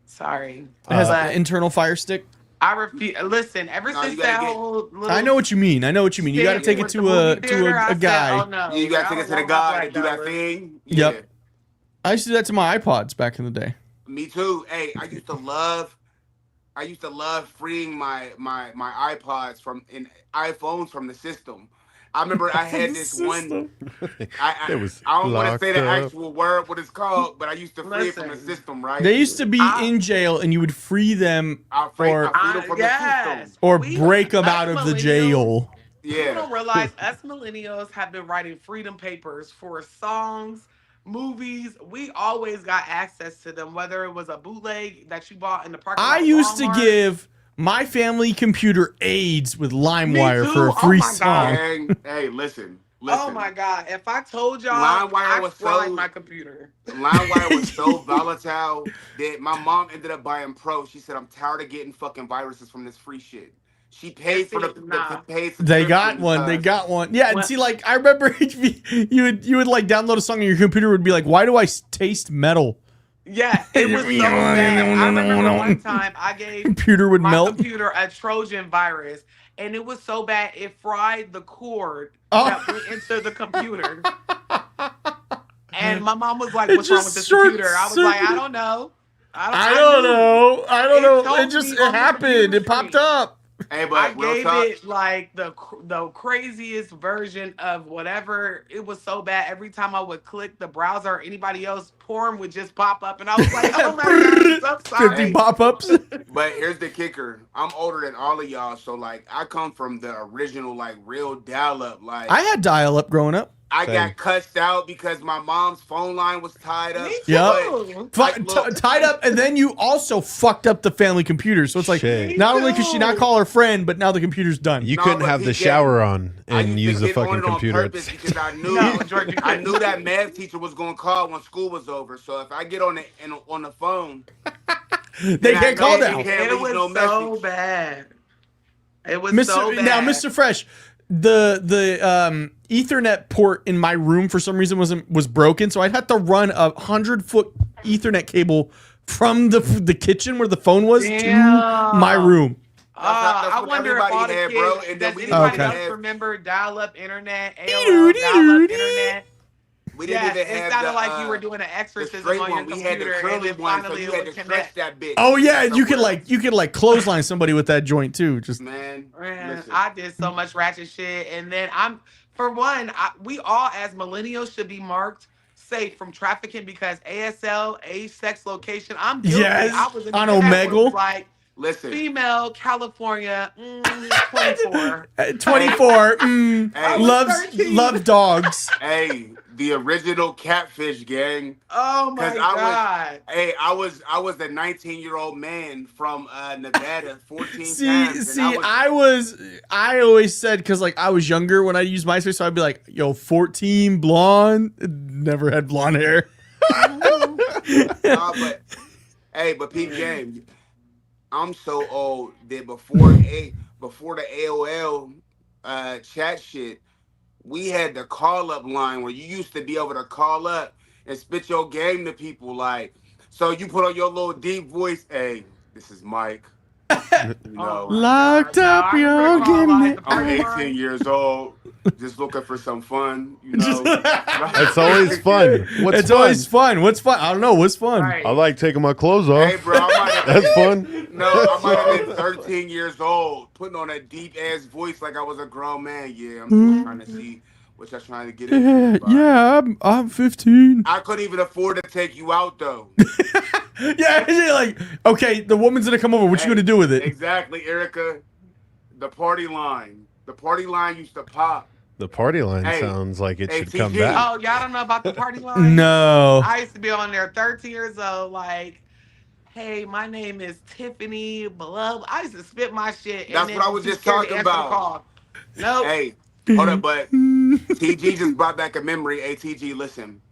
Sorry. It has But an internal Fire Stick. I refuse. Listen, ever No, since you gotta that get- whole little I know what you mean. You got to shit take it with the to movie a theater, I a said, guy. oh no, You gotta take I it to don't the want guy my to do black that dollars. thing. Yep. I used to do that to my iPods back in the day. Me too. Hey, I used to love freeing my iPods from in iPhones from the system. I remember I had this one. I It was don't want to say the locked up. actual word what it's called, but I used to free it from the Listen. system, right? They used to be I- in jail, and you would free them I freed them from the system. or We- break them us out of the millennials- jail. People Yeah. don't realize us millennials have been writing freedom papers for songs, movies. We always got access to them, whether it was a bootleg that you bought in the parking lot. I used to Walmart. give my family computer AIDS with LimeWire too. for a Oh free my God. song. Hey, listen. Oh my God! If I told y'all, LimeWire I was fried so- my computer. LimeWire was so volatile that my mom ended up buying Pro. She said, "I'm tired of getting fucking viruses from this free shit." She paid for the paid They got subscription one. They because- got one. Yeah, and Well- see, like I remember you would like download a song and your computer would be like, "Why do I taste metal?" Yeah, it was so bad. I remember one time I gave Computer would my melt. computer a Trojan virus, and it was so bad it fried the cord Oh. that went into the computer. And my mom was like, It "What's wrong just with this computer?" I was like, "I short-circuited. don't know. I don't know. I don't know. told It just me it on the happened. computer It popped screen. up. Hey, I but real gave talk. it like the craziest version of whatever. It was so bad. Every time I would click the browser or anybody else, porn would just pop up, and I was like, "Oh my God, I'm sorry." 50 pop-ups. But here's the kicker. I'm older than all of y'all, so like I come from the original like real dial-up. Like I had dial-up growing up. I Same. got cussed out because my mom's phone line was tied up. Me Yep. too. Like, look- Tied up, and then you also fucked up the family computer. So it's like, Shit. not only could she not call her friend, but now the computer's done. You No, couldn't but have the PJ, shower on I and used use to the get on fucking it on computer. purpose because I knew No, George, you I couldn't. knew that math teacher was gonna call when school was over. So if I get on the phone, They then I get know called you out. can't It leave was no so message. bad. It was Mr. so bad. Now, Mr. Fresh, the Ethernet port in my room for some reason was broken, so I'd have to run a 100-foot Ethernet cable from the kitchen where the phone was to Damn. my room. That's I what wonder if everybody all the had, kids, bro, and then does we anybody didn't else have- remember dial-up internet, AOL dial-up internet? We didn't Yes, even it have sounded the, like you were doing an the exorcism straight on your one. We had the computer, and curly then one, so finally you it had would to stretch connect. that bitch. Oh yeah, and you somewhere. could like clothesline somebody with that joint too. Just Man, Man, listen. I did so much ratchet shit, and then for one, we all as millennials should be marked safe from trafficking because ASL, age, sex, location. I'm guilty. Yes, I was in on the chat where it was Omegle. like Listen. female, California, 24. 24. Hey. Loves 13. love dogs. Hey, the original catfish gang. Oh my 'Cause God. I was a 19-year-old man from Nevada, 14 times. See, and I always said, because like I was younger when I used MySpace, so I'd be like, yo, 14, blonde, never had blonde hair. but peep game. I'm so old that before the AOL chat shit, we had the call up line where you used to be able to call up and spit your game to people. Like, so you put on your little deep voice, hey, this is Mike. You know, Locked up, I you're remember getting calling it. the I'm party 18 line. years old, just looking for some fun. You know, It's always fun. What's It's fun? always fun. What's fun? I don't know. What's fun? Right. I like taking my clothes off. Hey, bro, I might have That's fun. No, I might have been 13 years old, putting on a deep ass voice like I was a grown man. Yeah, I'm just trying to see what y'all trying to get into. Yeah, I'm 15. I couldn't even afford to take you out though. Yeah, like, okay, the woman's gonna come over. What you gonna do with it? Exactly, Erica. The party line. The party line used to pop. The party line Hey, sounds like it hey, should come TG. back. Oh, y'all don't know about the party line? No. I used to be on there 13 years old, like, hey, my name is Tiffany, blah. I used to spit my shit. That's what I was just talking about. Nope. Hey, hold up, but TG just brought back a memory. Hey, TG, listen.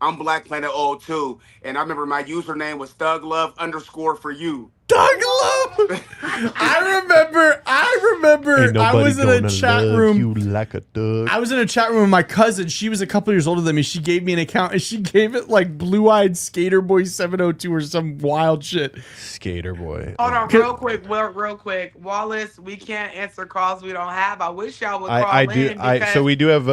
I'm Black Planet old too, and I remember my username was ThugLove_ for you. Doug Love. I remember. Ain't I nobody was in gonna a chat love room. you like a thug. I was in a chat room with my cousin. She was a couple years older than me. She gave me an account, and she gave it like Blue Eyed Skater Boy 702 or some wild shit. Skater boy. Hold on, real quick. Wallace, we can't answer calls we don't have. I wish y'all would call I do. in. Because So we do have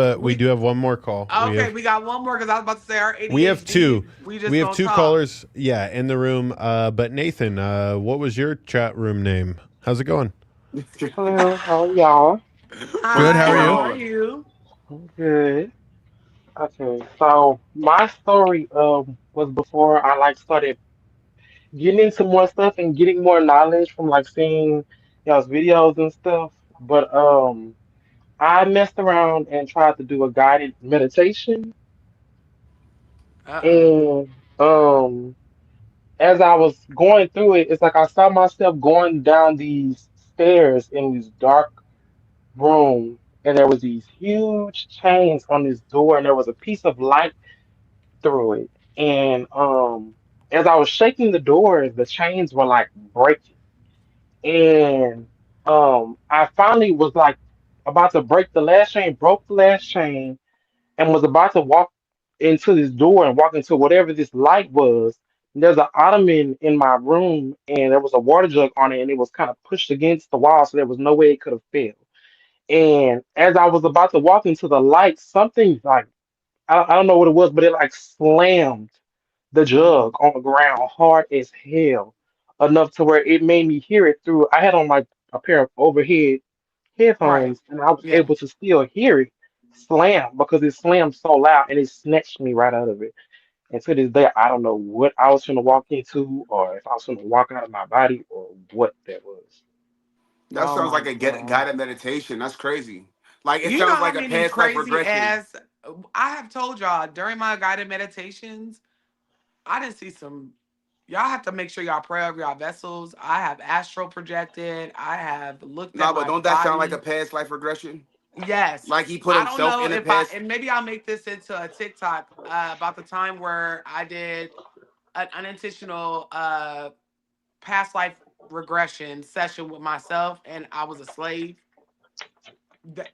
one more call. Okay, we got one more because I was about to say our ADHD. We have two. We just We have don't two talk. callers. Yeah, in the room. But Nathan, what was your chat room name? How's it going? Hello, how are y'all? Hi, Good, how are you? How are you? Good. Okay. So my story was before I like started getting into more stuff and getting more knowledge from like seeing y'all's videos and stuff. But I messed around and tried to do a guided meditation, Uh-oh. and as I was going through it, it's like I saw myself going down these stairs in this dark room, and there was these huge chains on this door, and there was a piece of light through it. And as I was shaking the door, the chains were like breaking. And I finally was like about to break the last chain, broke the last chain, and was about to walk into this door and walk into whatever this light was. There's an ottoman in my room, and there was a water jug on it, and it was kind of pushed against the wall, so there was no way it could have failed. And as I was about to walk into the light, something like I don't know what it was, but it like slammed the Mm. jug on the ground hard as hell, enough to where it made me hear it through. I had on like a pair of overhead Right. headphones, and I was Yeah. able to still hear it slam because it slammed so loud and it snatched me right out of it. And to this day, I don't know what I was going to walk into, or if I was going to walk out of my body, or what that was. That Oh sounds my like a God. guided meditation. That's crazy. Like it You know sounds how like a many past life crazy regression. ass I have told y'all during my guided meditations, I didn't see some y'all have to make sure y'all pray over y'all vessels. I have astral projected. I have looked at No, but my don't that sound like a body. past life regression? Yes. Like he put I don't himself know in the if I, past. and maybe I'll make this into a TikTok about the time where I did an unintentional past life regression session with myself and I was a slave.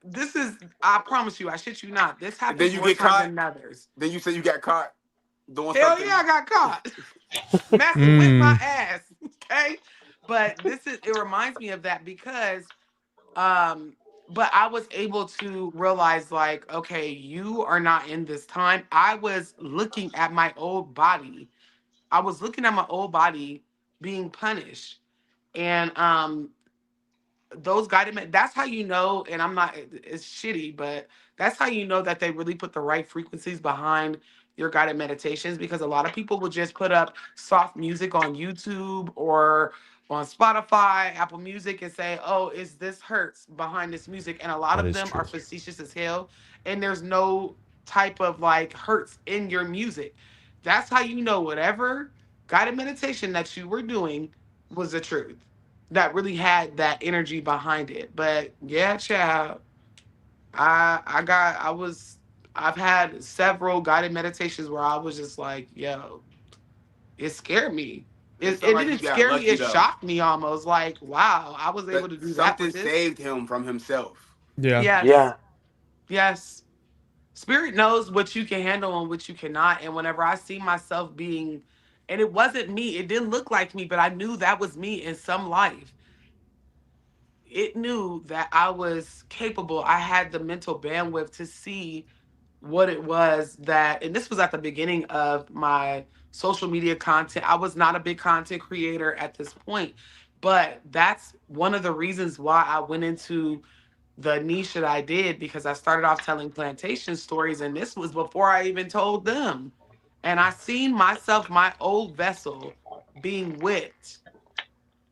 This is, I promise you, I shit you not. This And then happens you more get times caught. than others. Then you say you got caught doing Hell yeah, something. I got caught. Messing with my Mm. ass. Okay. But this is, it reminds me of that because um but I was able to realize like, okay, you are not in this time. I was looking at my old body. I was looking at my old body being punished. And those that's how you know, and I'm not, it's shitty, but that's how you know that they really put the right frequencies behind your guided meditations, because a lot of people will just put up soft music on YouTube or on Spotify, Apple Music, and say, oh, is this hurts behind this music? And a lot That of is them are true. facetious as hell, and there's no type of like hurts in your music. That's how you know whatever guided meditation that you were doing was the truth, that really had that energy behind it. But yeah, child, I was, I've had several guided meditations where I was just like, yo, it scared me. It It sounds like you didn't got scare me, lucky it though. shocked me almost. Like, wow, I was able That to do that something with this. saved him from himself. Yeah. Yes, Yeah. yes. Spirit knows what you can handle and what you cannot. And whenever I see myself being, and it wasn't me, it didn't look like me, but I knew that was me in some life. It knew that I was capable. I had the mental bandwidth to see what it was that, and this was at the beginning of my social media content. I was not a big content creator at this point, but that's one of the reasons why I went into the niche that I did, because I started off telling plantation stories, and this was before I even told them. And I seen myself, my old vessel, being whipped,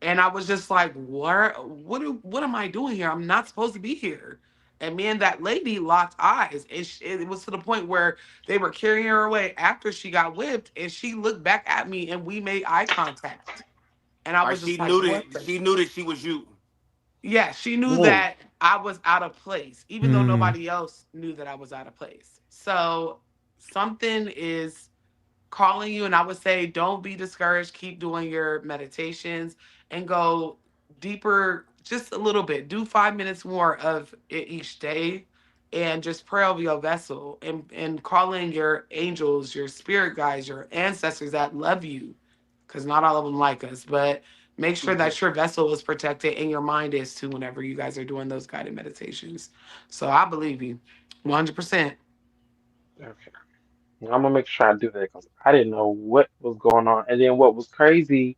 and I was just like, what am I doing here? I'm not supposed to be here. And me and that lady locked eyes. And it was to the point where they were carrying her away after she got whipped. And she looked back at me and we made eye contact. And I Like was just like, what the? she knew that she was you. Yeah, she knew Mm. that I was out of place, even though Mm. nobody else knew that I was out of place. So something is calling you, and I would say don't be discouraged. Keep doing your meditations and go deeper just a little bit. Do 5 minutes more of it each day, and just pray over your vessel and calling your angels, your spirit guides, your ancestors that love you, because not all of them like us, but make sure Mhm. that your vessel is protected and your mind is too whenever you guys are doing those guided meditations. So I believe you 100%. Okay. I'm gonna make sure I do that because I didn't know what was going on. And then what was crazy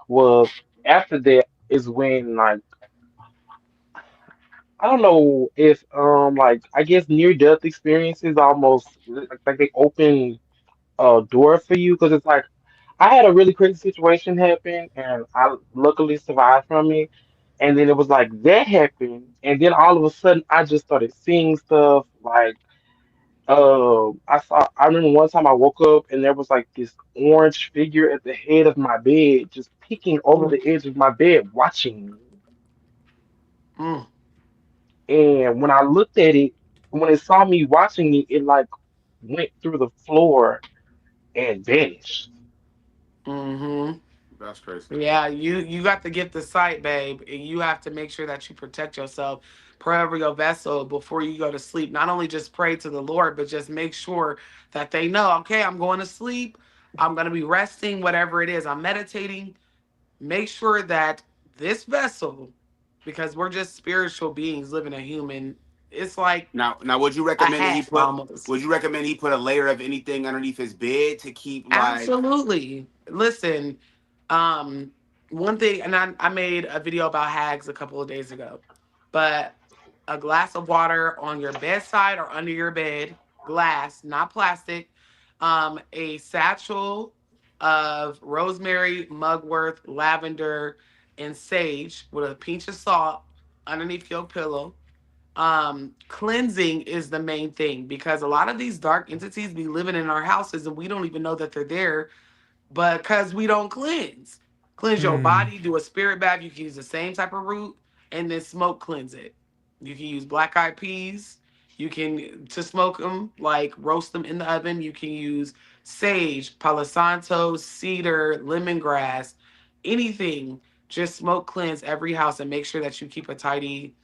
was after that is when like I don't know if like I guess near death experiences almost like they open a door for you because it's like I had a really crazy situation happen and I luckily survived from it. And then it was like that happened, and then all of a sudden I just started seeing stuff like I remember one time I woke up and there was like this orange figure at the head of my bed just peeking over Mm, the edge of my bed watching me. mm, And when I looked at it, when it saw me watching me, it like went through the floor and vanished. mm-hmm. That's crazy. Yeah, you got to get the sight, babe, and you have to make sure that you protect yourself, pray over your vessel before you go to sleep. Not only just pray to the Lord, but just make sure that they know, okay, I'm going to sleep, I'm going to be resting, whatever it is, I'm meditating. Make sure that this vessel, because we're just spiritual beings living a human, it's like Now, would you a recommend that he hat put? almost. Would you recommend he put a layer of anything underneath his bed to keep like? Absolutely. Listen, um, one thing, and I made a video about hags a couple of days ago, but a glass of water on your bedside or under your bed, glass, not plastic, a satchel of rosemary, mugwort, lavender, and sage with a pinch of salt underneath your pillow. Cleansing is the main thing because a lot of these dark entities be living in our houses and we don't even know that they're there because we don't cleanse. Cleanse your Hmm. body, do a spirit bath. You can use the same type of root and then smoke cleanse it. You can use black eyed peas. You can to smoke them, like roast them in the oven. You can use sage, palo santo, cedar, lemongrass, anything. Just smoke cleanse every house and make sure that you keep a tidy,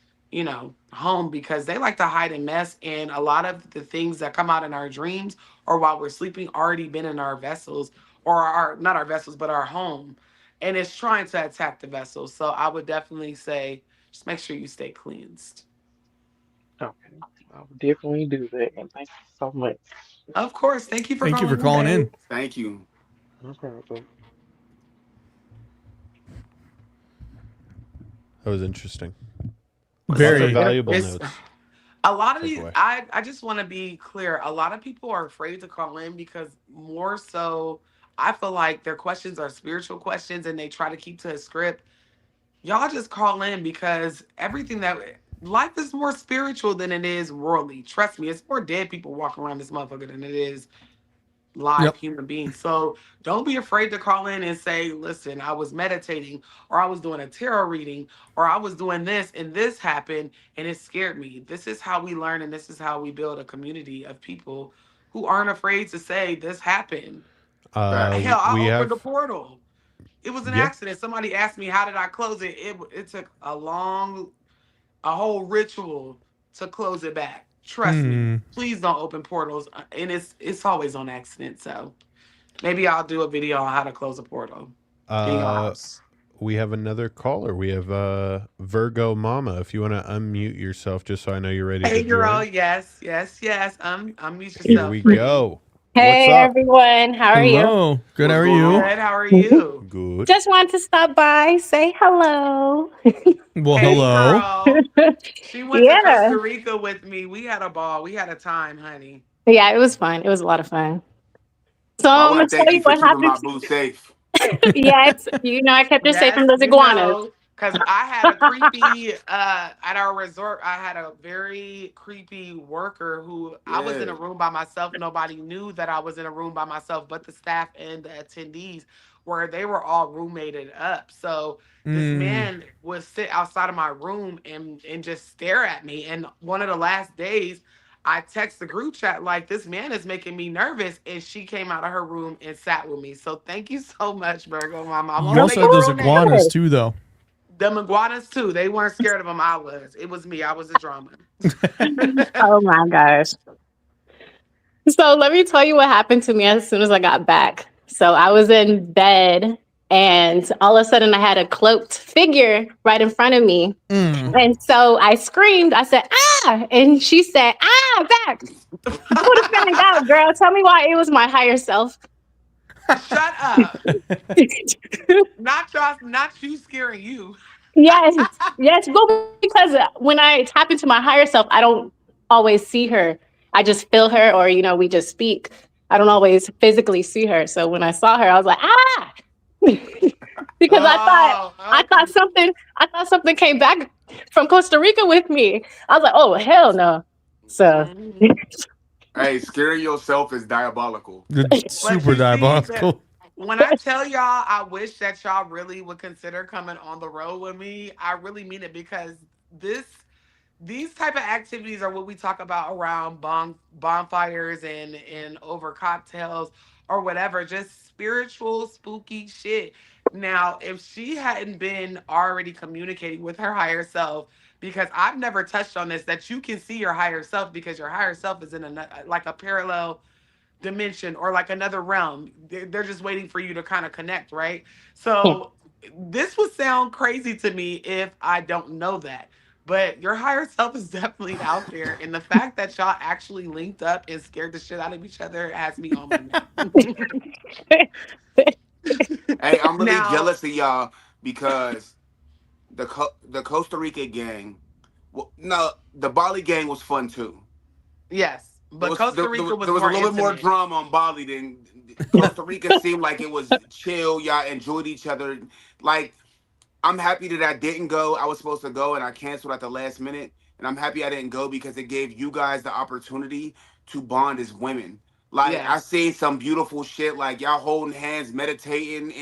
home because they like to hide and mess. And a lot of the things that come out in our dreams or while we're sleeping already been in our vessels or our not our vessels but our home, and it's trying to attack the vessels. So I would definitely say just make sure you stay cleansed. Okay, I will definitely do that. And thank you so much. Of course. Thank you for Thank you for calling in, calling babe. in. Thank you. No problem. That was interesting. Lots of Very. valuable It's notes. a lot of Take these. away. I just want to be clear. A lot of people are afraid to call in because more so, I feel like their questions are spiritual questions and they try to keep to a script. Y'all just call in because everything that life is more spiritual than it is worldly. Trust me, it's more dead people walking around this motherfucker than it is live Yep. human beings. So don't be afraid to call in and say, listen, I was meditating or I was doing a tarot reading or I was doing this and this happened and it scared me. This is how we learn and this is how we build a community of people who aren't afraid to say this happened. Facts. Hell, I We opened a have, portal. It was an yeah. accident. Somebody asked me how did I close it. It took a whole ritual to close it back. Trust me. Hmm. Please don't open portals, and it's always on accident. So maybe I'll do a video on how to close a portal in your Uh, house. we have another caller. We have Virgo Mama. If you want to unmute yourself, just so I know you're ready to Hey, girl. join. Yes, yes, yes. Unmute Here yourself, we pretty. go. What's Hey up? everyone, how are you? Hello. Good. How What's are going you? on? Good. How are you? Good. Just wanted to stop by, say hello. Well, Hey, hello. girl. She went to Yeah. Costa Rica with me. We had a ball. We had a time, honey. Yeah, it was fun. It was a lot of fun. So Well, I I'm want gonna to tell thank you you for what keeping happened my to boo safe. yeah, I kept her safe Yes, from those you iguanas. know, because I had a creepy at our resort. I had a very creepy worker who I was in Yeah. a room by myself. Nobody knew that I was in a room by myself, but the staff and the attendees, where they were all roommated up. So this Mm. man would sit outside of my room and just stare at me. And one of the last days, I text the group chat like this man is making me nervous, and she came out of her room and sat with me. So thank you so much, Virgo Mama. I You won't Of also say had your those real name. iguanas course. too, though. The iguanas too. They weren't scared of them. I was. It was me. I was the drama. Oh my gosh. So let me tell you what happened to me as soon as I got back. So I was in bed and all of a sudden I had a cloaked figure right in front of me. Mm. And so I screamed, I said, ah, and she said, ah, back. You would have found out, girl. Tell me why it was my higher self. Shut up. Not y'all. Not you scaring you. Yes, yes. Well, because when I tap into my higher self, I don't always see her. I just feel her, or we just speak. I don't always physically see her. So when I saw her, I was like, ah, because Oh, I okay. thought something, I thought something came back from Costa Rica with me. I was like, oh hell no. So Mhm. Hey, scaring yourself is diabolical. It's But super you see that diabolical. when I tell y'all, I wish that y'all really would consider coming on the road with me. I really mean it because this these type of activities are what we talk about around bonfires and over cocktails or whatever, just spiritual spooky shit. Now if she hadn't been already communicating with her higher self, because I've never touched on this, that you can see your higher self because your higher self is in like a parallel dimension or like another realm. They're just waiting for you to kind of connect, right? yeah. So this would sound crazy to me if I don't know that. But your higher self is definitely out there. And the fact that y'all actually linked up and scared the shit out of each other has me on my neck. Hey, I'm really Now, jealous of y'all because the Costa Rica gang, well, no, the Bali gang was fun too. yes, There but was Costa Rica was there was a more little bit more intimate. drama on Bali than Costa Rica. Seemed like it was chill. Y'all enjoyed each other. Like, I'm happy that I didn't go. I was supposed to go and I canceled at the last minute. And I'm happy I didn't go because it gave you guys the opportunity to bond as women. Like, I Yes. seen some beautiful shit, like y'all holding hands, meditating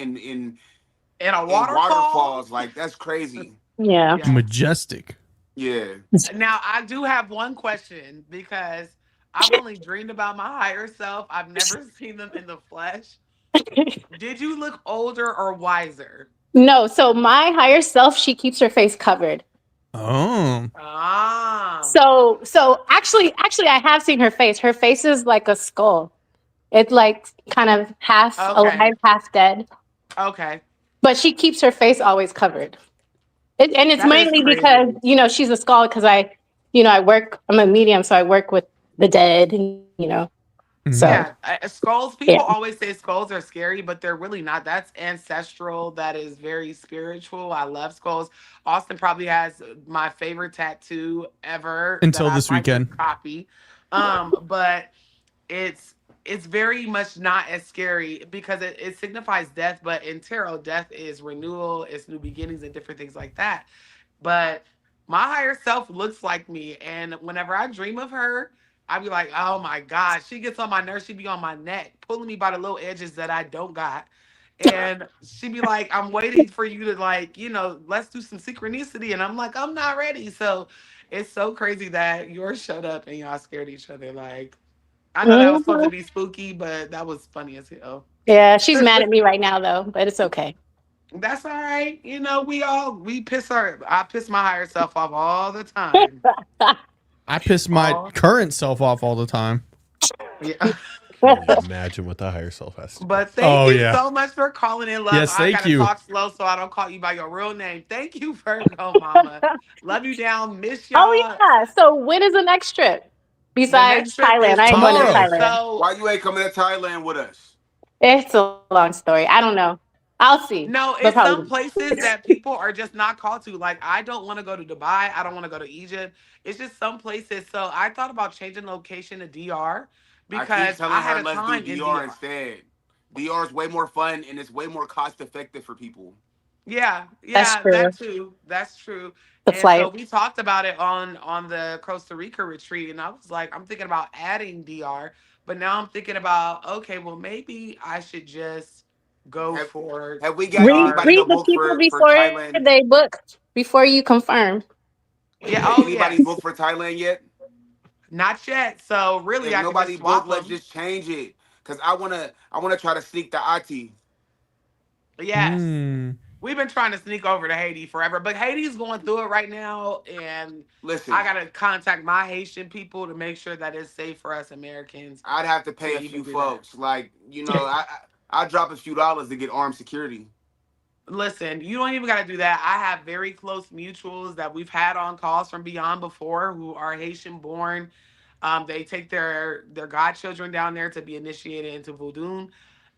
And a in waterfall. waterfalls. Like, that's crazy. Yeah. Yes. Majestic. Yeah. Now, I do have one question because I've only dreamed about my higher self. I've never seen them in the flesh. Did you look older or wiser? No, so my higher self, she keeps her face covered. Oh. Ah, So actually I have seen her face. Her face is like a skull. It's like kind of half okay. alive, half dead. Okay. But she keeps her face always covered. And it's That is mainly because, crazy. she's a skull because I work, I'm a medium, so I work with the dead, Mhm. So Yeah, skulls. yeah. People always say skulls are scary, but they're really not. That's ancestral. That is very spiritual. I love skulls. Austin probably has my favorite tattoo ever that Until I this might just weekend. copy. But it's it's very much not as scary because it signifies death. But in tarot, death is renewal, it's new beginnings, and different things like that. But my higher self looks like me. And whenever I dream of her, I be like, oh my God, she gets on my nerves. She be on my neck, pulling me by the little edges that I don't got. And she be like, I'm waiting for you to like, let's do some synchronicity. And I'm like, I'm not ready. So it's so crazy that yours showed up and y'all scared each other. Like, I know that was supposed to Mhm. be spooky, but that was funny as hell. Yeah, she's mad at me right now though, but it's okay. That's all right. We piss I piss my higher self off all the time. I piss my All current self off all the time. yeah. Can only imagine what the higher self has to do. But thank Oh you yeah. so much for calling in, love. Yes, I thank gotta you. talk slow so I don't call you by your real name. Thank you, Virgo Mama. Love you down. Miss Oh y'all. yeah. So when is the next trip? The next Besides trip Thailand. is I ain't going to August. Tomorrow. Thailand. So Why you ain't coming to Thailand with us? It's a long story. I don't know. I'll see. no, But it's some probably. places that people are just not called to. Like I don't want to go to Dubai. I don't want to go to Egypt. It's just some places. So I thought about changing location to DR I keep because I telling had her a let's do time in DR DR. instead. DR is way more fun and it's way more cost effective for people. Yeah, That's yeah, true. that too. That's true. The And so flight. we talked about it on the Costa Rica retreat, and I was like, I'm thinking about adding DR, but now I'm thinking about okay, well maybe I should just go Have for have we got Read DR. anybody read to the book people for before Thailand? they book, before you confirm. Yeah. Oh Anybody yes. book for Thailand yet? Not yet. So really, If I could just nobody booked, swap let's them. just change it. Cause I wanna try to sneak the Ati. Yes. Mm. We've been trying to sneak over to Haiti forever, but Haiti's going through it right now, and I Listen, gotta contact my Haitian people to make sure that it's safe for us Americans I'd have to to pay a even few do that. folks. Like, I drop a few dollars to get armed security. Listen, you don't even got to do that. I have very close mutuals that we've had on calls from beyond before who are Haitian born. They take their godchildren down there to be initiated into voodoo,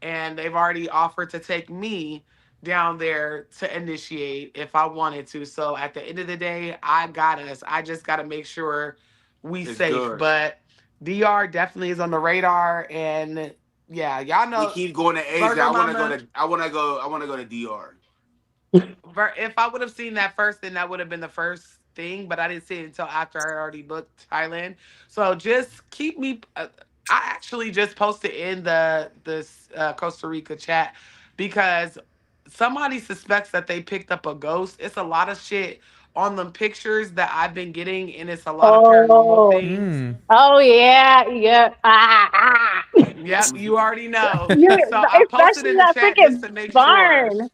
and they've already offered to take me down there to initiate if I wanted to. So at the end of the day, I got us. I just got to make sure we It's safe. good. But DR definitely is on the radar, and yeah, y'all We know keep going to Asia. Virgo I want to go Mama. to. I want to go. I want to go to DR. If I would have seen that first, then that would have been the first thing. But I didn't see it until after I already booked Thailand. So just keep me. I actually just posted in the Costa Rica chat because somebody suspects that they picked up a ghost. It's a lot of shit on them pictures that I've been getting, and it's a lot of paranormal Oh, things. oh yeah, yeah. Ah. Yep, you already know. You, So I posted especially in the that chat just freaking to make sure. barn.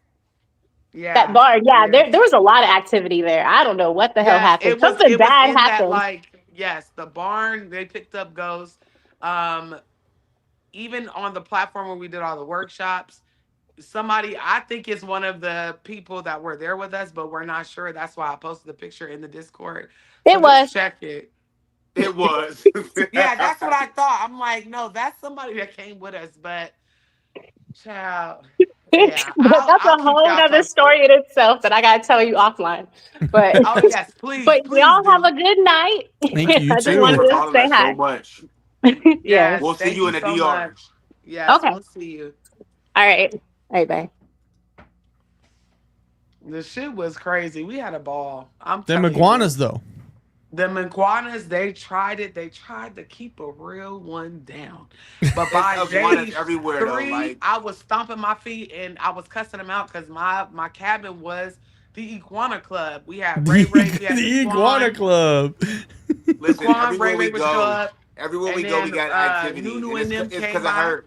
That Yeah, barn, yeah. yeah. There was a lot of activity there. I don't know what the hell Yes, happened. Something it was bad in that happened. like yes, the barn, they picked up ghosts. Um Even on the platform where we did all the workshops, somebody I think is one of the people that were there with us, but we're not sure. That's why I posted the picture in the Discord. So It just was. check it. It was. Yeah, that's what I thought. I'm like, no, that's somebody that came with us, but child. Yeah, But that's I'll a keep whole y'all nother posted. story in itself that I gotta tell you offline. But Oh yes, please, but please y'all have do. a good night. Thank you, you I just Thank you wanted for too. to calling say us so hi. much. Yes. Yes, We'll see thank you you in the so DR. much. Yes, Okay. we'll see you. All right. All right, bye. The shit was crazy. We had a ball. I'm Them telling you. iguanas though. The iguanas, they tried it. They tried to keep a real one down. But It's by iguanas day everywhere though. three, Like, I was stomping my feet and I was cussing them out because my cabin was the iguana club. We had Ray Ray, we had The iguana club. listen, Daquan, Ray everywhere Ray we would show go, up, everywhere and we go, we then got activity, Nunu and and them it's came because of by. her.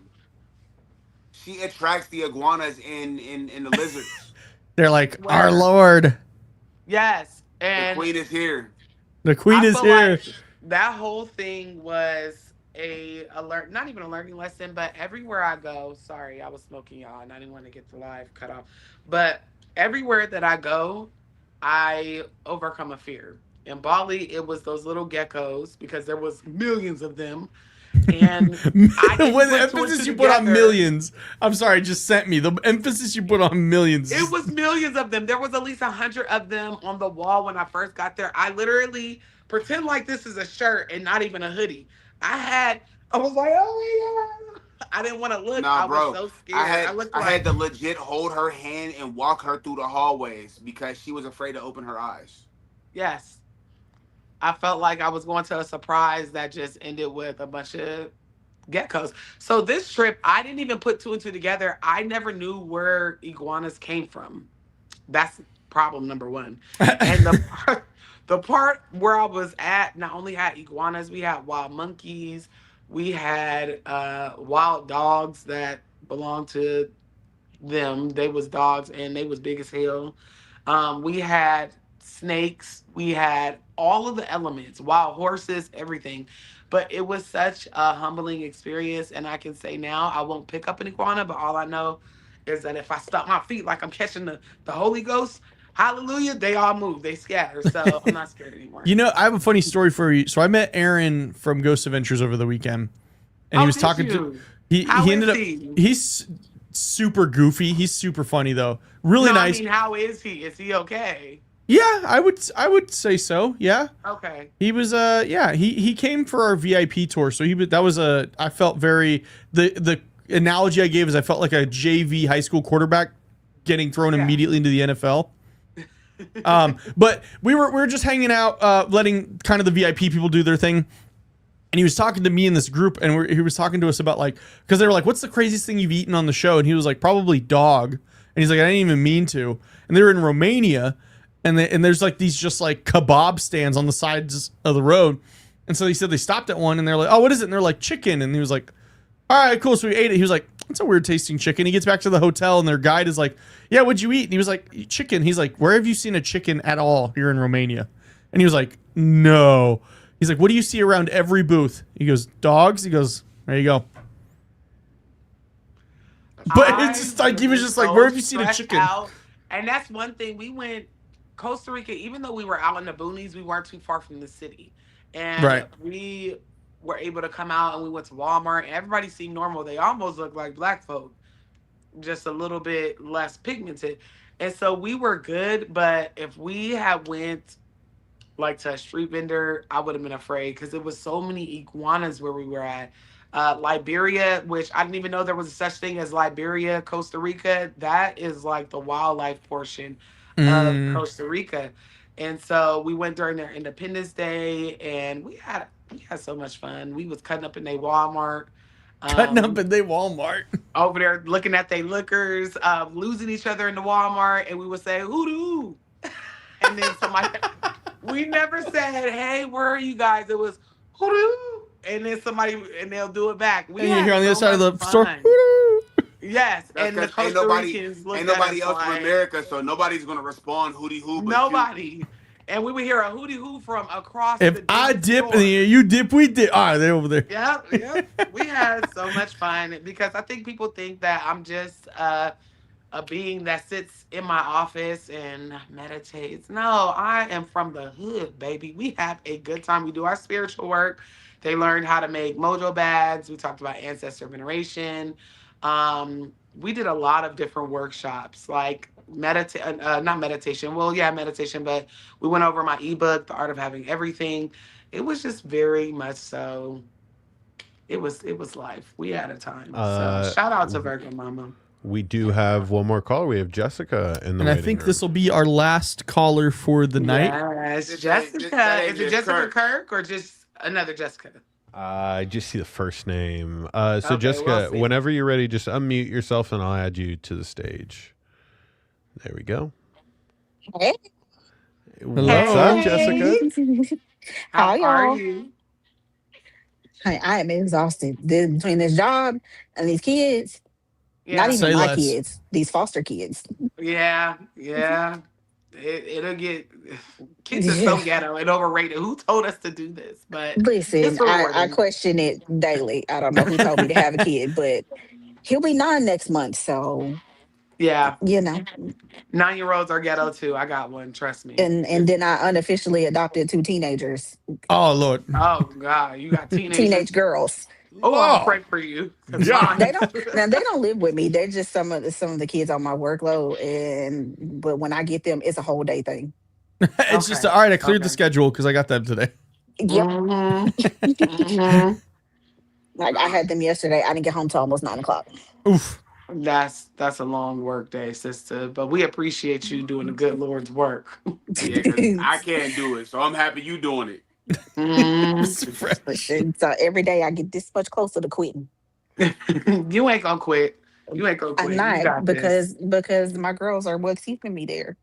She attracts the iguanas in the lizards. They're like, our Where Lord, yes, The and queen is here. the queen I is feel here. like that whole thing was not even a learning lesson, but everywhere I go, sorry, I was smoking y'all and I didn't want to get the live cut off. But everywhere that I go, I overcome a fear. In Bali, it was those little geckos because there was millions of them. And I didn't With the put two and two emphasis you put on together. millions. I'm sorry, just sent me. The emphasis you put on millions. It was millions of them. There was at least 100 of them on the wall when I first got there. I literally pretend like this is a shirt and not even a hoodie. I was like, oh my god. I didn't want to look. Nah, I was bro. so scared. I looked I had like, to legit hold her hand and walk her through the hallways because she was afraid to open her eyes. yes. I felt like I was going to a surprise that just ended with a bunch of geckos. So this trip, I didn't even put two and two together. I never knew where iguanas came from. That's problem number one. And the part where I was at not only had iguanas, we had wild monkeys, we had wild dogs that belonged to them. They was dogs and they was big as hell. We had snakes, we had all of the elements, wild horses, everything. But it was such a humbling experience, and I can say now I won't pick up an iguana, but all I know is that if I stomp my feet like I'm catching the Holy Ghost, hallelujah, they all move, they scatter. So I'm not scared anymore. You know, I have a funny story for you. So I met Aaron from Ghost Adventures over the weekend, and he Oh, was did talking to you? How he ended is up he? he's super goofy. He's super funny though. Really No, I nice. mean, how is he? Is he okay? Yeah, I would say so. Yeah. Okay. He was yeah, he came for our VIP tour. So that was I felt very the analogy I gave is I felt like a JV high school quarterback getting thrown Yeah. immediately into the NFL. But we were just hanging out, letting kind of the VIP people do their thing. And he was talking to me in this group, and he was talking to us about like, because they were like, "What's the craziest thing you've eaten on the show?" And he was like, "Probably dog." And he's like, "I didn't even mean to." And they were in Romania, and there's like these just like kebab stands on the sides of the road. And so he said they stopped at one, and they're like, "Oh, what is it?" And they're like, "Chicken." And he was like, "All right, cool." So we ate it. He was like, "It's a weird tasting chicken." He gets back to the hotel, and their guide is like, "Yeah, what'd you eat?" And he was like, "Chicken." He's like, "Where have you seen a chicken at all here in Romania?" And he was like, "No." He's like, "What do you see around every booth?" He goes, "Dogs." He goes, "There you go." But it's just like, he was just like, "Where have you seen a stressed chicken?" out. And that's one thing. We went Costa Rica, even though we were out in the boonies, we weren't too far from the city. And Right. we were able to come out and we went to Walmart and everybody seemed normal. They almost looked like black folk. just a little bit less pigmented. And so we were good, but if we had went like to a street vendor, I would have been afraid because there was so many iguanas where we were at. Liberia, which I didn't even know there was such thing as Liberia, Costa Rica. That is like the wildlife portion of Costa Rica. And so we went during their Independence Day, and we had so much fun. We was cutting up in their Walmart. Cutting up in their Walmart. Over there looking at their lookers, losing each other in the Walmart, and we would say, "Hoodoo," and then somebody. We never said, "Hey, where are you guys?" It was "Hoodoo," and then somebody, and they'll do it back. We And you had hear on the other so side of the much store. fun. "Woo!" Yes, That's and the 'cause Costa Ricans looked ain't at nobody us else from like, America, so nobody's gonna respond hootie hoo. But nobody. And we would hear a hootie hoo from across If the I damn dip store. and you dip, we dip. All right, they're over there. Yep. We had so much fun because I think people think that I'm just a being that sits in my office and meditates. No, I am from the hood, baby. We have a good time. We do our spiritual work. They learned how to make mojo bags. We talked about ancestor veneration. We did a lot of different workshops, like not meditation. Well, yeah, meditation, but we went over my ebook, The Art of Having Everything. It was just very much so. It was life. We had a time. So shout out to Virgo Mama. We do have one more caller. We have Jessica in the And I waiting think room. this will be our last caller for the night. Yes, That Jessica. ain't Is it just Jessica Kirk or just another Jessica? I just see the first name. So Okay, Jessica, we'll see. whenever you're ready, just unmute yourself and I'll add you to the stage. There we go. Hey. What's up, Hey. Jessica? How Hi, are y'all. you? Hey, I am exhausted. Between this job and these kids, not Yeah, even Say my less. kids, these foster kids. yeah. It'll get kids are so ghetto and overrated. Who told us to do this? But Listen, it's I rewarding. question it daily. I don't know who told me to have a kid, but he'll be 9 next month. So, Yeah, you know, 9-year-olds are ghetto too. I got one. Trust me. and then I unofficially adopted 2 teenagers, Oh, Lord. Oh God, you got teenagers. teenage girls. Oh, I'm Whoa. praying for you. 'Cause Yeah. mine- They don't live with me. They're just some of the kids on my workload, but when I get them, it's a whole day thing. It's just, Okay. all right, I cleared the Okay. schedule because I got them today. Yep. Mhm. Like I had them yesterday. I didn't get home till almost 9 o'clock. Oof. That's a long work day, sister. But we appreciate you doing the good Lord's work. Yeah, 'cause I can't do it, so I'm happy you doing it. Mhm. Mr. Fresh. Listen, so every day I get this much closer to quitting. You ain't gonna quit. You ain't gonna quit. I'm You not got this. because my girls are what's keeping me there.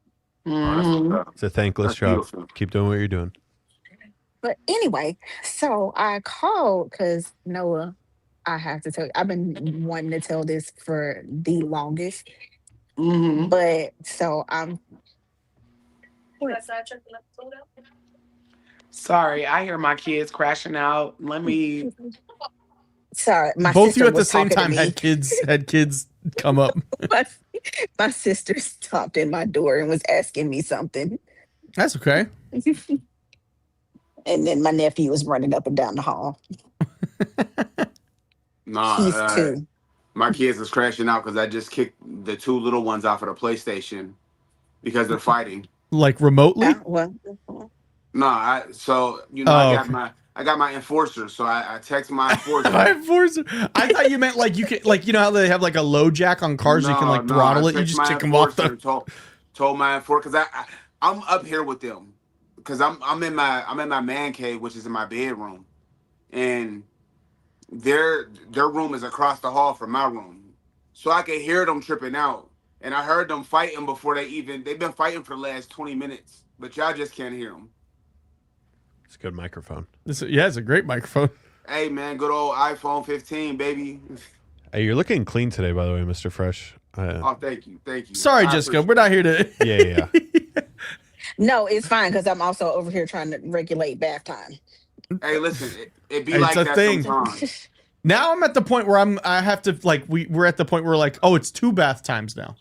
Oh, that's what's Mhm. up. It's a thankless That's job. beautiful. Keep doing what you're doing. But anyway, so I called because Noah, I have to tell you, I've been wanting to tell this for the longest. Mhm. But so I'm Sorry, I hear my kids crashing out. Let me. sorry, my Both sister you at the was same talking to time me. had kids come up. my, my sister stopped in my door and was asking me something. That's okay. And then my nephew was running up and down the hall. Nah, He's 2. my kids is crashing out because I just kicked the 2 little ones off of the PlayStation because they're fighting. Like remotely? Well, Nah, Oh, I got my enforcer, so I text my enforcer. My enforcer. I thought you meant like you can, like, you know how they have like a low jack on cars, you can like throttle I it. You text just my kick them off enforcer the. and told my enforcer because I'm up here with them because I'm in my man cave, which is in my bedroom, and their room is across the hall from my room, so I could hear them tripping out, and I heard them fighting before they've been fighting for the last 20 minutes, but y'all just can't hear them. It's a good microphone. Yeah, it's a great microphone. Hey man, good old iPhone 15, baby. Hey, you're looking clean today, by the way, Mr. Fresh. Oh, thank you. Sorry, I Jessica, appreciate we're not here to. Yeah. no, it's fine because I'm also over here trying to regulate bath time. Hey, listen, it be It's like a that thing. sometimes. Now I'm at the point where I have to like we're at the point where like, oh, it's 2 bath times now.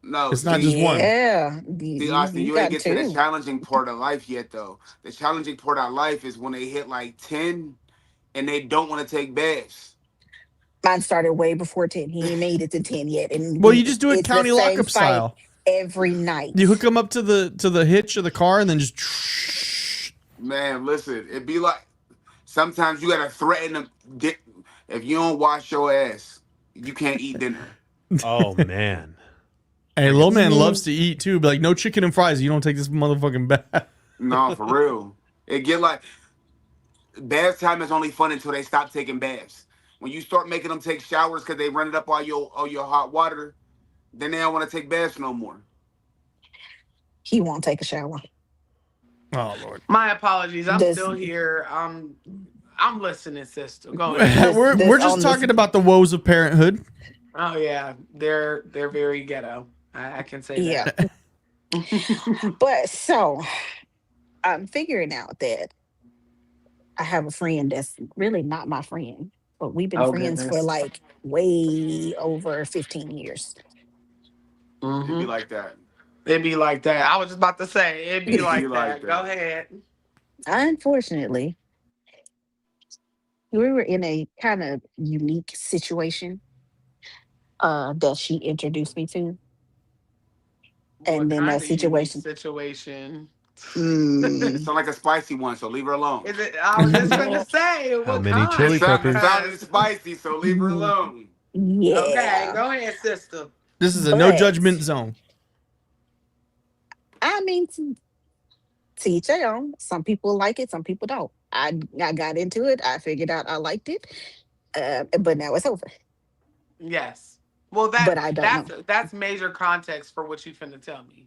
No, It's not just one. Yeah. See, Austin, you ain't got get to the 2. challenging part of life yet, though. The challenging part of life is when they hit like 10 and they don't want to take baths. Mine started way before 10. He ain't made it to 10 yet. And Well, you just do it it's county the same lockup fight style. every night. You hook them up to the hitch of the car and then just. Man, listen, it'd be like sometimes you gotta threaten them. If you don't wash your ass, you can't eat dinner. Oh man. Hey, little man loves to eat too. But like, no chicken and fries. You don't take this motherfucking bath. No, for real. It get like bath time is only fun until they stop taking baths. When you start making them take showers because they run it up all your hot water, then they don't want to take baths no more. He won't take a shower. Oh Lord. My apologies. I'm still here. I'm listening, sister. Go ahead. We're just talking about the woes of parenthood. Oh yeah, they're very ghetto. I can say that. But so I'm figuring out that I have a friend that's really not my friend, but we've been friends for like way over 15 years. It'd be like that. It'd be like that. I was just about to say it'd be like that. Go ahead. Unfortunately, we were in a kind of unique situation that she introduced me to. And then that situation. It's not like a spicy one, so leave her alone. Is it? I was just gonna say. How many chili peppers? It sounded spicy, so leave her alone. Yeah. Okay, go ahead, sister. This is a no judgment zone. I mean, to each their own. Some people like it, some people don't. I got into it. I figured out I liked it, but now it's over. Yes. Well, that's major context for what you finna tell me.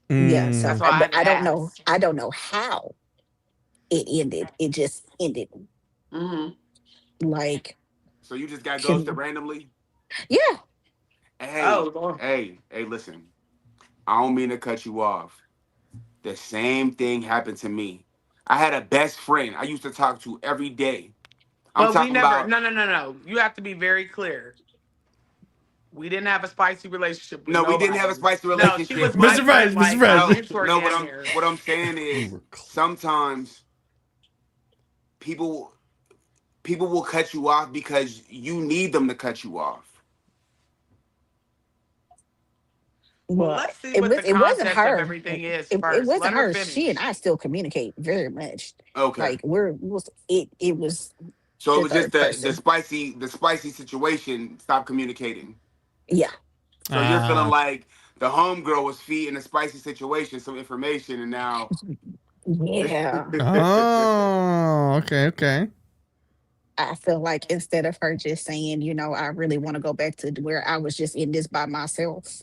Yeah, so that's why I don't know. I don't know how it ended. It just ended. Like. So you just got ghosted randomly? Yeah. Hey, listen. I don't mean to cut you off. The same thing happened to me. I had a best friend I used to talk to every day. No. You have to be very clear. We didn't have a spicy relationship. No, we didn't have a spicy relationship. No, Mr. Fred, No, what I'm saying is sometimes people will cut you off because you need them to cut you off. Well, let's see what the context of everything is first. It wasn't her. She and I still communicate very much. Okay. Like it was. So it was just the spicy situation. Stop communicating. Yeah. So you're feeling like the homegirl was feeding a spicy situation some information, and now. Yeah. Oh, okay. I feel like instead of her just saying, I really want to go back to where I was just in this by myself.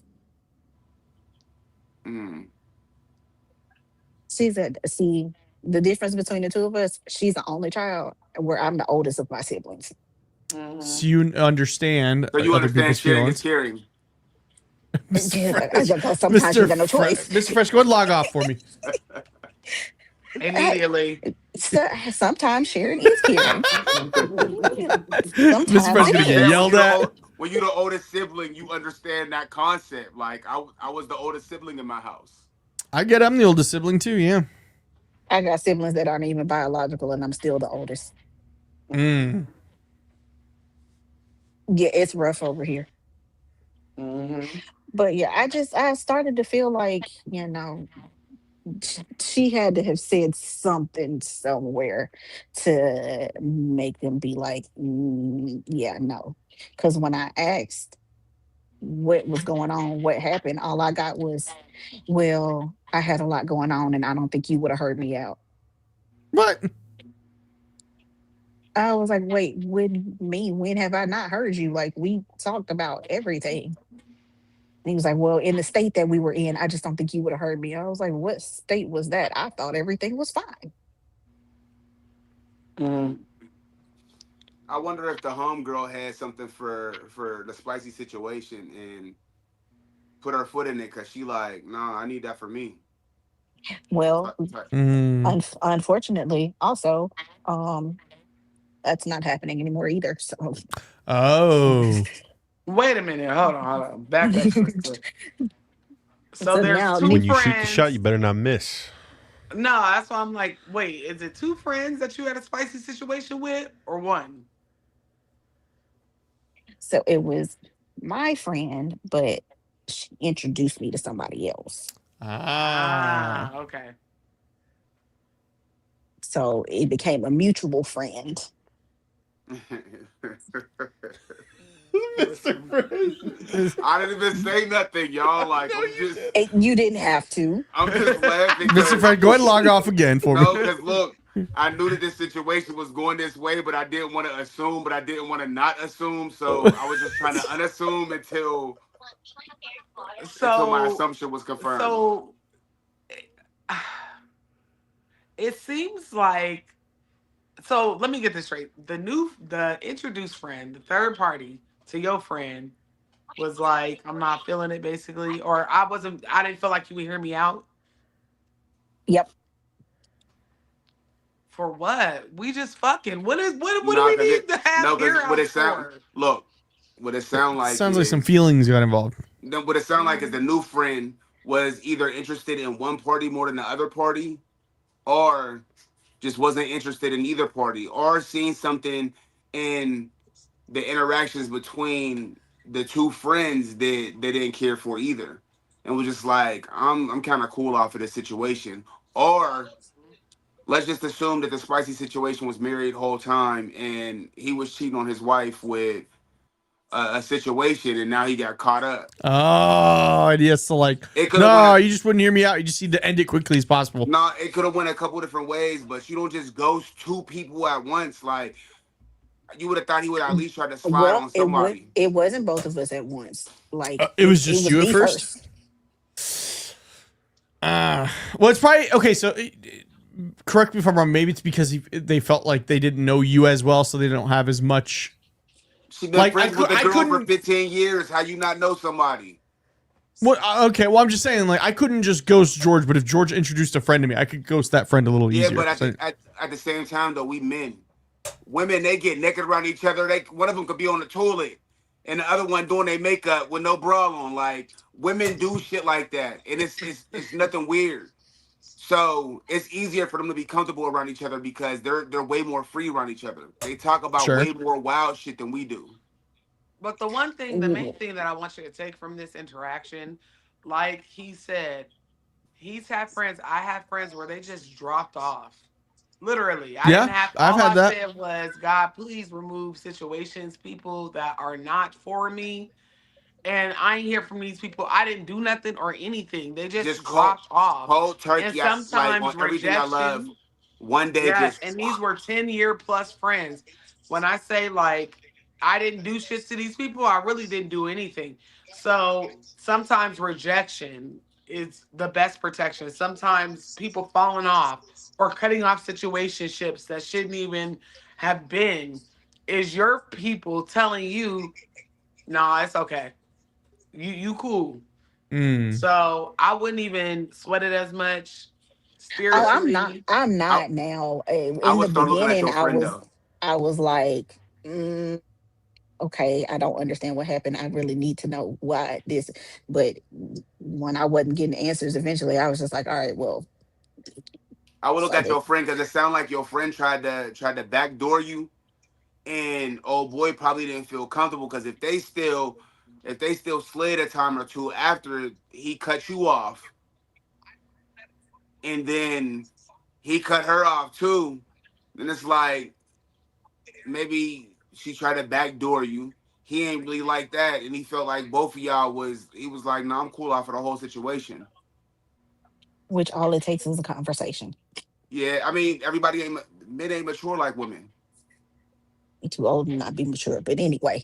See, the difference between the two of us, she's the only child, where I'm the oldest of my siblings. So you understand. So you understand sharing is caring. Sometimes you got no choice. Mr. Fresh, go ahead and log off for me. Immediately. Sometimes sharing is caring. Mr. Fresh gonna get yelled at. When you're the oldest sibling, you understand that concept. Like I was the oldest sibling in my house. I get I'm the oldest sibling too, yeah. I got siblings that aren't even biological, and I'm still the oldest. Yeah, it's rough over here. But yeah, I started to feel like, she had to have said something somewhere to make them be like, yeah, no. Because when I asked what was going on, what happened, all I got was, well, I had a lot going on and I don't think you would have heard me out. What? I was like, wait, when have I not heard you? Like, we talked about everything. And he was like, well, in the state that we were in, I just don't think you would have heard me. I was like, what state was that? I thought everything was fine. I wonder if the homegirl had something for the spicy situation and put her foot in it because she like, nah, I need that for me. Well, unfortunately, also, that's not happening anymore either. So. Oh. Wait a minute. Hold on. Back up. So there's now, two when friends. You shoot the shot, you better not miss. No, that's why I'm like, wait, is it two friends that you had a spicy situation with, or one? So it was my friend, but she introduced me to somebody else. Okay. So it became a mutual friend. Mr. Friend. I didn't even say nothing, y'all. Like You didn't have to. I'm just laughing. Mr. Fred, go ahead and log off again for me. No, because look, I knew that this situation was going this way, but I didn't want to assume, but I didn't want to not assume. So I was just trying to unassume until my assumption was confirmed. So it seems like, so let me get this straight. The introduced friend, the third party to your friend was like, I'm not feeling it basically, or I didn't feel like you would hear me out. Yep. For what? We just fucking, what do we need to have ear out for? Look, what it sound like sounds like some feelings got involved. Then what it sound like is the new friend was either interested in one party more than the other party, or just wasn't interested in either party, or seen something in the interactions between the two friends that they didn't care for either, and was just like, I'm kind of cool off of this situation. Or let's just assume that the spicy situation was married the whole time and he was cheating on his wife with a situation, and now he got caught up. Oh, and he has to like, no, you just wouldn't hear me out. You just need to end it quickly as possible. No, it could have went a couple different ways, but you don't just ghost two people at once. Like, you would have thought he would at least try to slide on somebody. It wasn't both of us at once. Like, it was just you at first. Well, it's probably okay. So, correct me if I'm wrong. Maybe it's because they felt like they didn't know you as well, so they don't have as much. She been friends with the girl for 15 years. How you not know somebody? What? Okay, well, I'm just saying, like, I couldn't just ghost George, but if George introduced a friend to me, I could ghost that friend a little easier. Yeah, but at the same time, though, we men. Women, they get naked around each other. One of them could be on the toilet, and the other one doing their makeup with no bra on. Like, women do shit like that, and it's nothing weird. So it's easier for them to be comfortable around each other because they're way more free around each other. They talk about way more wild shit than we do. But the main thing that I want you to take from this interaction, like he said, he's had friends. I had friends where they just dropped off. Literally. I've had that. Said was, God, please remove situations, people that are not for me. And I ain't hear from these people. I didn't do nothing or anything. They just dropped off. Cold turkey. And sometimes like, on everything I love. One day and these were 10-year plus friends. When I say, like, I didn't do shit to these people, I really didn't do anything. So sometimes rejection is the best protection. Sometimes people falling off or cutting off situationships that shouldn't even have been is your people telling you, nah, it's okay. You cool. So I wouldn't even sweat it as much. Spiritually. I'm not now. In the beginning, I was like, okay, I don't understand what happened. I really need to know why this. But when I wasn't getting answers, eventually I was just like, all right, well. I would look at your friend because it sounded like your friend tried to backdoor you, and old boy probably didn't feel comfortable because if they still slid a time or two after he cut you off, and then he cut her off too, then it's like maybe she tried to backdoor you. He ain't really like that, and he felt like both of y'all he was like, no, I'm cool off of the whole situation. Which all it takes is a conversation. Yeah, I mean, men ain't mature like women. You're too old to not be mature, but anyway.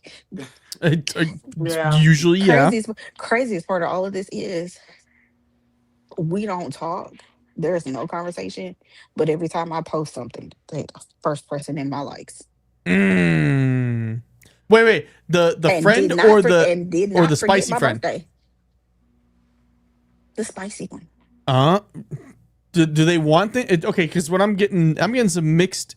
Usually, yeah. Craziest part of all of this is we don't talk. There's no conversation. But every time I post something, they're the first person in my likes. Wait. The friend or the spicy friend? Birthday. The spicy one. Do they want things? Okay, because what I'm getting some mixed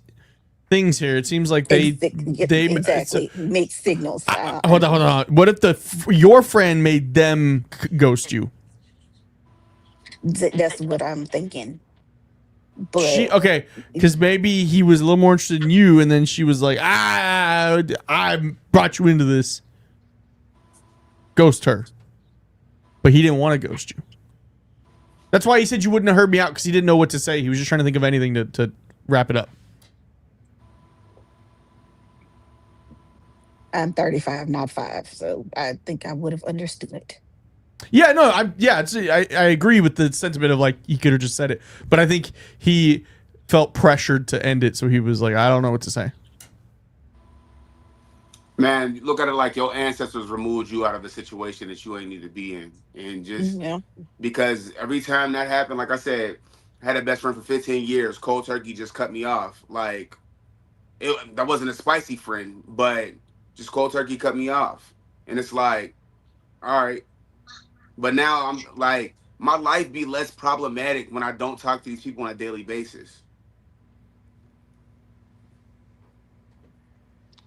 things here. It seems like they exactly mixed signals. Hold on. What if your friend made them ghost you? That's what I'm thinking. But okay, because maybe he was a little more interested in you, and then she was like, I brought you into this. ghost her. But he didn't want to ghost you. That's why he said you wouldn't have heard me out, because he didn't know what to say. He was just trying to think of anything to wrap it up. I'm 35, not 5, so I think I would have understood it. Yeah, no, I agree with the sentiment of like he could have just said it, but I think he felt pressured to end it, so he was like, I don't know what to say. Man, look at it like your ancestors removed you out of the situation that you ain't need to be in, and just because every time that happened, like I said, I had a best friend for 15 years. Cold turkey just cut me off. Like that wasn't a spicy friend, but just cold turkey cut me off, and it's like, all right. But now I'm like, my life be less problematic when I don't talk to these people on a daily basis.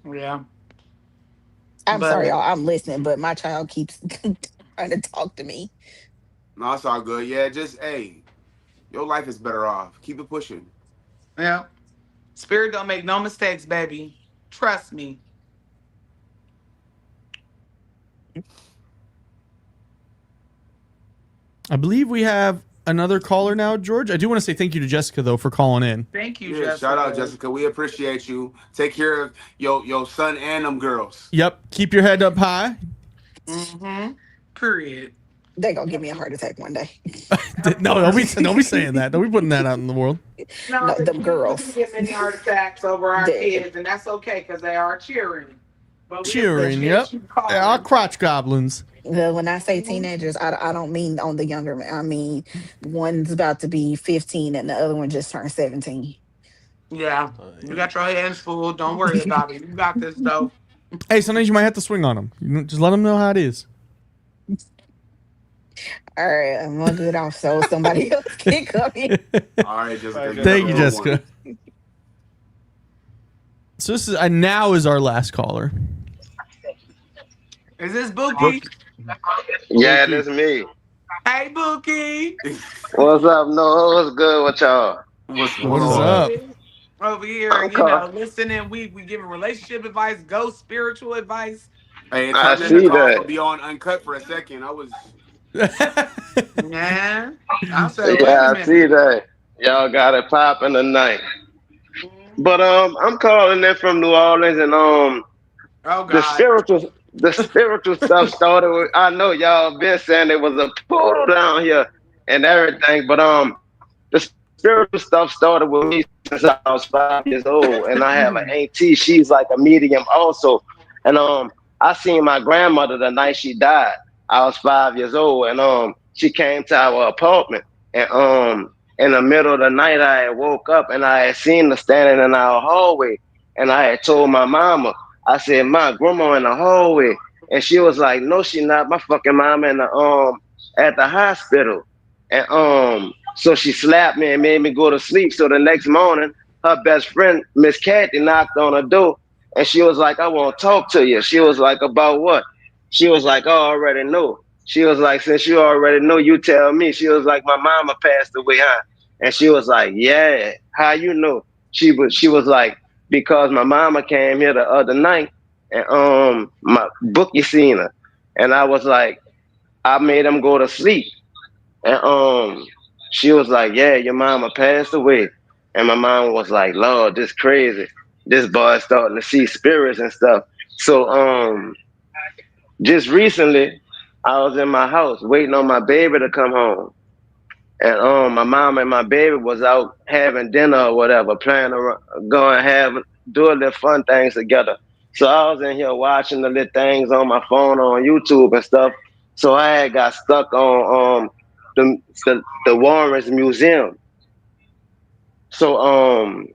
Yeah. I'm sorry, y'all. I'm listening, but my child keeps trying to talk to me. No, it's all good. Yeah, just, hey, your life is better off. Keep it pushing. Yeah. Spirit don't make no mistakes, baby. Trust me. I believe we have another caller now, George. I do want to say thank you to Jessica, though, for calling in. Thank you, Yeah, Jessica. shout out, Jessica. We appreciate you. Take care of your son and them girls. Yep. Keep your head up high. Mm-hmm. Period. They're going to give me a heart attack one day. No, don't be saying that. Don't be putting that out in the world. No, them girls. We get many heart attacks over our kids, and that's okay because they are cheering. But cheering, yep. They are crotch goblins. When I say teenagers, I don't mean on the younger. I mean, one's about to be 15 and the other one just turned 17. Yeah. You got your hands full. Don't worry about it. You got this, though. Hey, sometimes you might have to swing on them. Just let them know how it is. All right, I'm gonna get off so somebody else can come in. All right, Jessica. Thank you, Jessica. So this is now is our last caller. Is this Bookie? Yeah, that's me. Hey, Bookie. What's up? No, what's good with y'all? What's up? Over here, listening. We giving relationship advice, ghost spiritual advice. Hey, I see that. Be on uncut for a second. I was. Yeah. I see that. Y'all got it popping tonight. But I'm calling in from New Orleans, and oh God. the spiritual stuff started with, I know y'all been saying there was a poodle down here and everything, but the spiritual stuff started with me since I was 5 years old, and I have an auntie. She's like a medium also, and I seen my grandmother the night she died. I was 5 years old, and she came to our apartment, and in the middle of the night I had woke up and I had seen her standing in our hallway, and I had told my mama, I said, "My grandma in the hallway," and she was like, "No, she not. My fucking mama in the at the hospital," and so she slapped me and made me go to sleep. So the next morning, her best friend Miss Kathy knocked on her door, and she was like, "I want to talk to you." She was like, "About what?" She was like, "Oh, I already know." She was like, "Since you already know, you tell me." She was like, "My mama passed away, huh?" And she was like, "Yeah, how you know?" She was like, "Because my mama came here the other night, and my bookie seen her." And I was like, I made him go to sleep. And she was like, "Yeah, your mama passed away." And my mom was like, "Lord, this crazy. This boy's starting to see spirits and stuff." So just recently, I was in my house waiting on my baby to come home. And my mom and my baby was out having dinner or whatever, planning to go and do a little fun things together. So I was in here watching the little things on my phone on YouTube and stuff. So I had got stuck on the Warren's Museum. So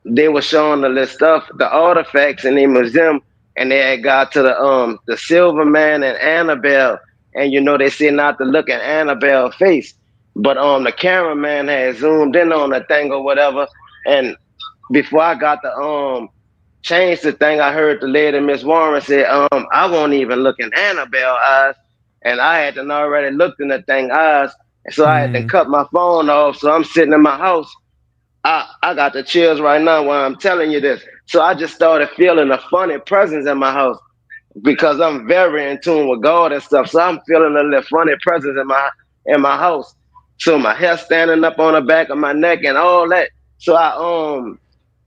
they were showing the little stuff, the artifacts in the museum, and they had got to the Silver Man and Annabelle, and they said not to look at Annabelle's face. But the cameraman had zoomed in on the thing or whatever, and before I got to change the thing, I heard the lady, Miss Warren, say, "I won't even look in Annabelle's eyes," and I hadn't already looked in the thing eyes, and so I had to cut my phone off. So I'm sitting in my house. I got the chills right now while I'm telling you this. So I just started feeling a funny presence in my house. because I'm very in tune with God and stuff. So I'm feeling a little funny presence in my house. So my hair standing up on the back of my neck and all that. So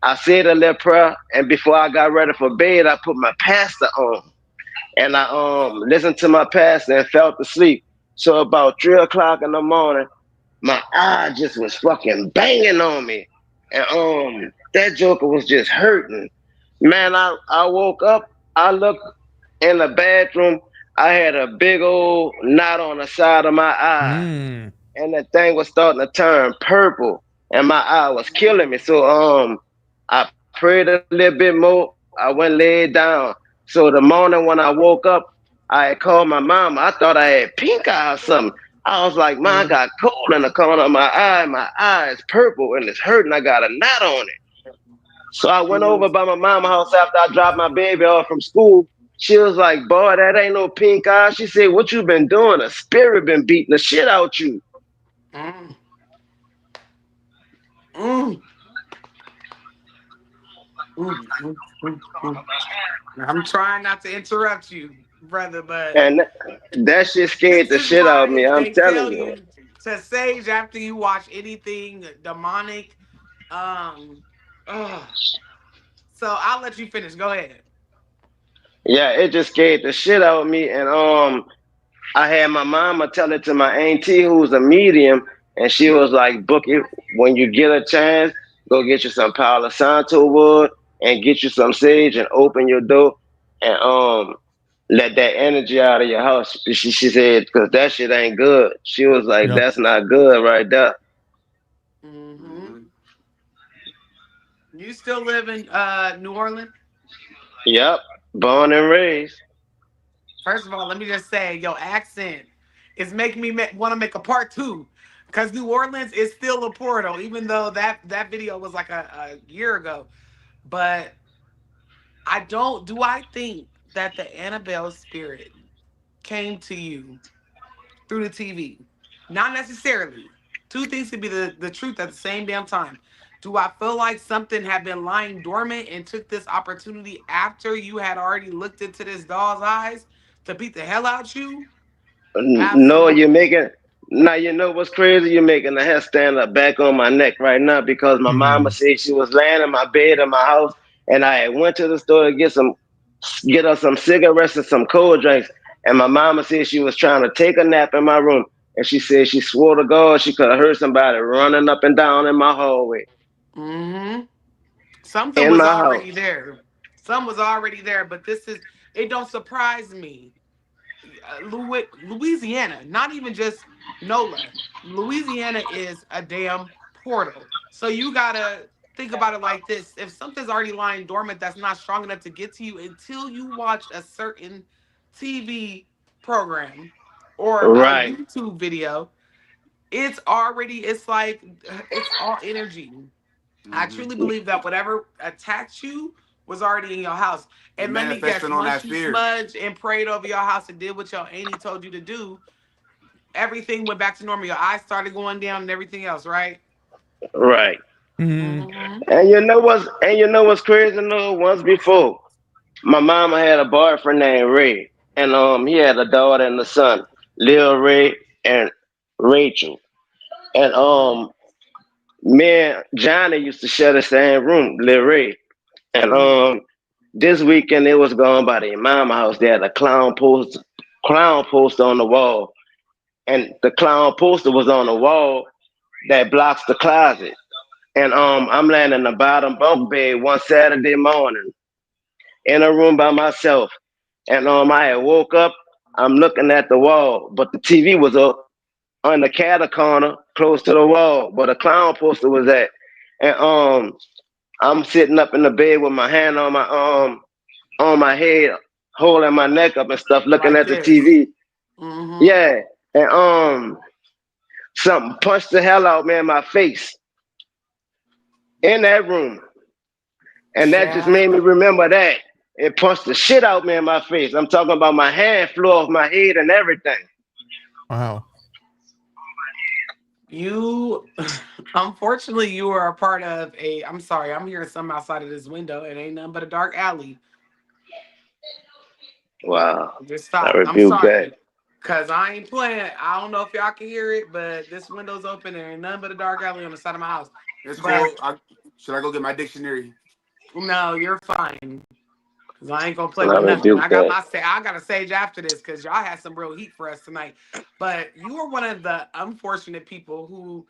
I said a little prayer, and before I got ready for bed, I put my pastor on, and I listened to my pastor and fell asleep. So about 3 o'clock in the morning, my eye just was fucking banging on me, and that joker was just hurting. Man, I woke up. I looked in the bathroom. I had a big old knot on the side of my eye, Mm. and that thing was starting to turn purple, and my eye was killing me. So I prayed a little bit more. I went laid down. So the morning when I woke up, I had called my mom. I thought I had pink eye or something. I was like, "Man, I Mm. got cold in the corner of my eye. My eye is purple and it's hurting. I got a knot on it." So I went over Mm. by my mama's house after I dropped my baby off from school. She was like, "Boy, that ain't no pink eye." She said, "What you been doing? A spirit been beating the shit out you." Mm. Mm. Mm. Mm. I'm trying not to interrupt you, brother, but And that shit scared this the is shit out of me. why I'm they telling tell you. you to sage after you watch anything demonic. Um, ugh. So I'll let you finish. Go ahead. Yeah, it just scared the shit out of me. And I had my mama tell it to my auntie who's a medium, and she was like, "Book it when you get a chance. Go get you some Palo Santo wood and get you some sage and open your door and let that energy out of your house." She said, "Cause that shit ain't good." She was like, Yep. "That's not good right there." Mm-hmm. Mhm. You still live in New Orleans? Yep, born and raised. First of all, let me just say your accent is making me want to make a part two, because New Orleans is still a portal, even though that video was like a year ago. But I don't. Do I think that the Annabelle spirit came to you through the TV? Not necessarily. Two things could be the truth at the same damn time. Do I feel like something had been lying dormant and took this opportunity after you had already looked into this doll's eyes to beat the hell out you? No, you're Absolutely. making. Now you know what's crazy. You're making the hair stand up back on my neck right now because my mama Mm. said she was laying in my bed in my house, and I had went to the store to get her some cigarettes and some cold drinks. And my mama said she was trying to take a nap in my room, and she said she swore to God she could have heard somebody running up and down in my hallway Mm-hmm. Something in was my already house. there. Some was already there, but this is it don't surprise me. Louisiana, not even just NOLA. Louisiana is a damn portal. So you gotta think about it like this: if something's already lying dormant that's not strong enough to get to you until you watch a certain TV program or a Right. YouTube video, it's like it's all energy. I Mhm. truly believe that whatever attacked you was already in your house. It And let me guess, manifested on once that you fear. smudged and prayed over your house and did what your auntie told you to do, everything went back to normal. Your eyes started going down and everything else, right? Right. Mm. Mm-hmm. And you know what's crazy? No, once before, my mama had a boyfriend named Ray, and he had a daughter and a son, Lil Ray and Rachel. And me and Johnny used to share the same room, Lil Ray. And this weekend it was going by the mama house. They had a clown poster on the wall, and the clown poster was on the wall that blocks the closet. And I'm laying in the bottom bunk bed one Saturday morning in a room by myself. And I had woke up. I'm looking at the wall, but the TV was up on the cattle corner close to the wall where the clown poster was at. And I'm sitting up in the bed with my hand on my head, holding my neck up and stuff, looking Like at the this. TV. Mm-hmm. Yeah. And something punched the hell out me in my face in that room. And that just Yeah. made me remember that. It punched the shit out me in my face. I'm talking about my hand flew off my head and everything. Wow. You, unfortunately, you are a part of a. I'm sorry, I'm hearing something outside of this window. It ain't nothing but a dark alley. Wow. Just I stop. I'm rebuke that. sorry. Cause I ain't playing. I don't know if y'all can hear it, but this window's open and ain't nothing but a dark alley on the side of my house. It's But cool. Should I go get my dictionary? no, you're fine. Cause I ain't gonna play And I with nothing. rebuke that. I got a sage after this because y'all had some real heat for us tonight. But you are one of the unfortunate people who,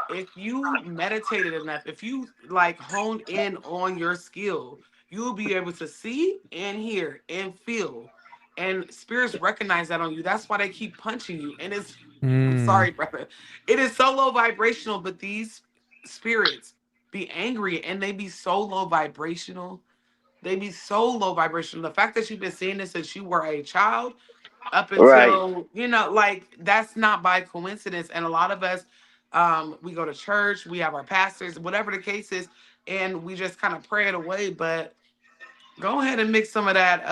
if you meditated enough, if you like honed in on your skill, you'll be able to see and hear and feel. And spirits recognize that on you. That's why they keep punching you. And it's I'm Mm. sorry, brother. It is so low vibrational, but these spirits be angry and they be so low vibrational. They be so low vibrational. The fact that you've been seeing this since you were a child up Right. until, like that's not by coincidence. And a lot of us, we go to church, we have our pastors, whatever the case is, and we just kind of pray it away. But go ahead and mix some of that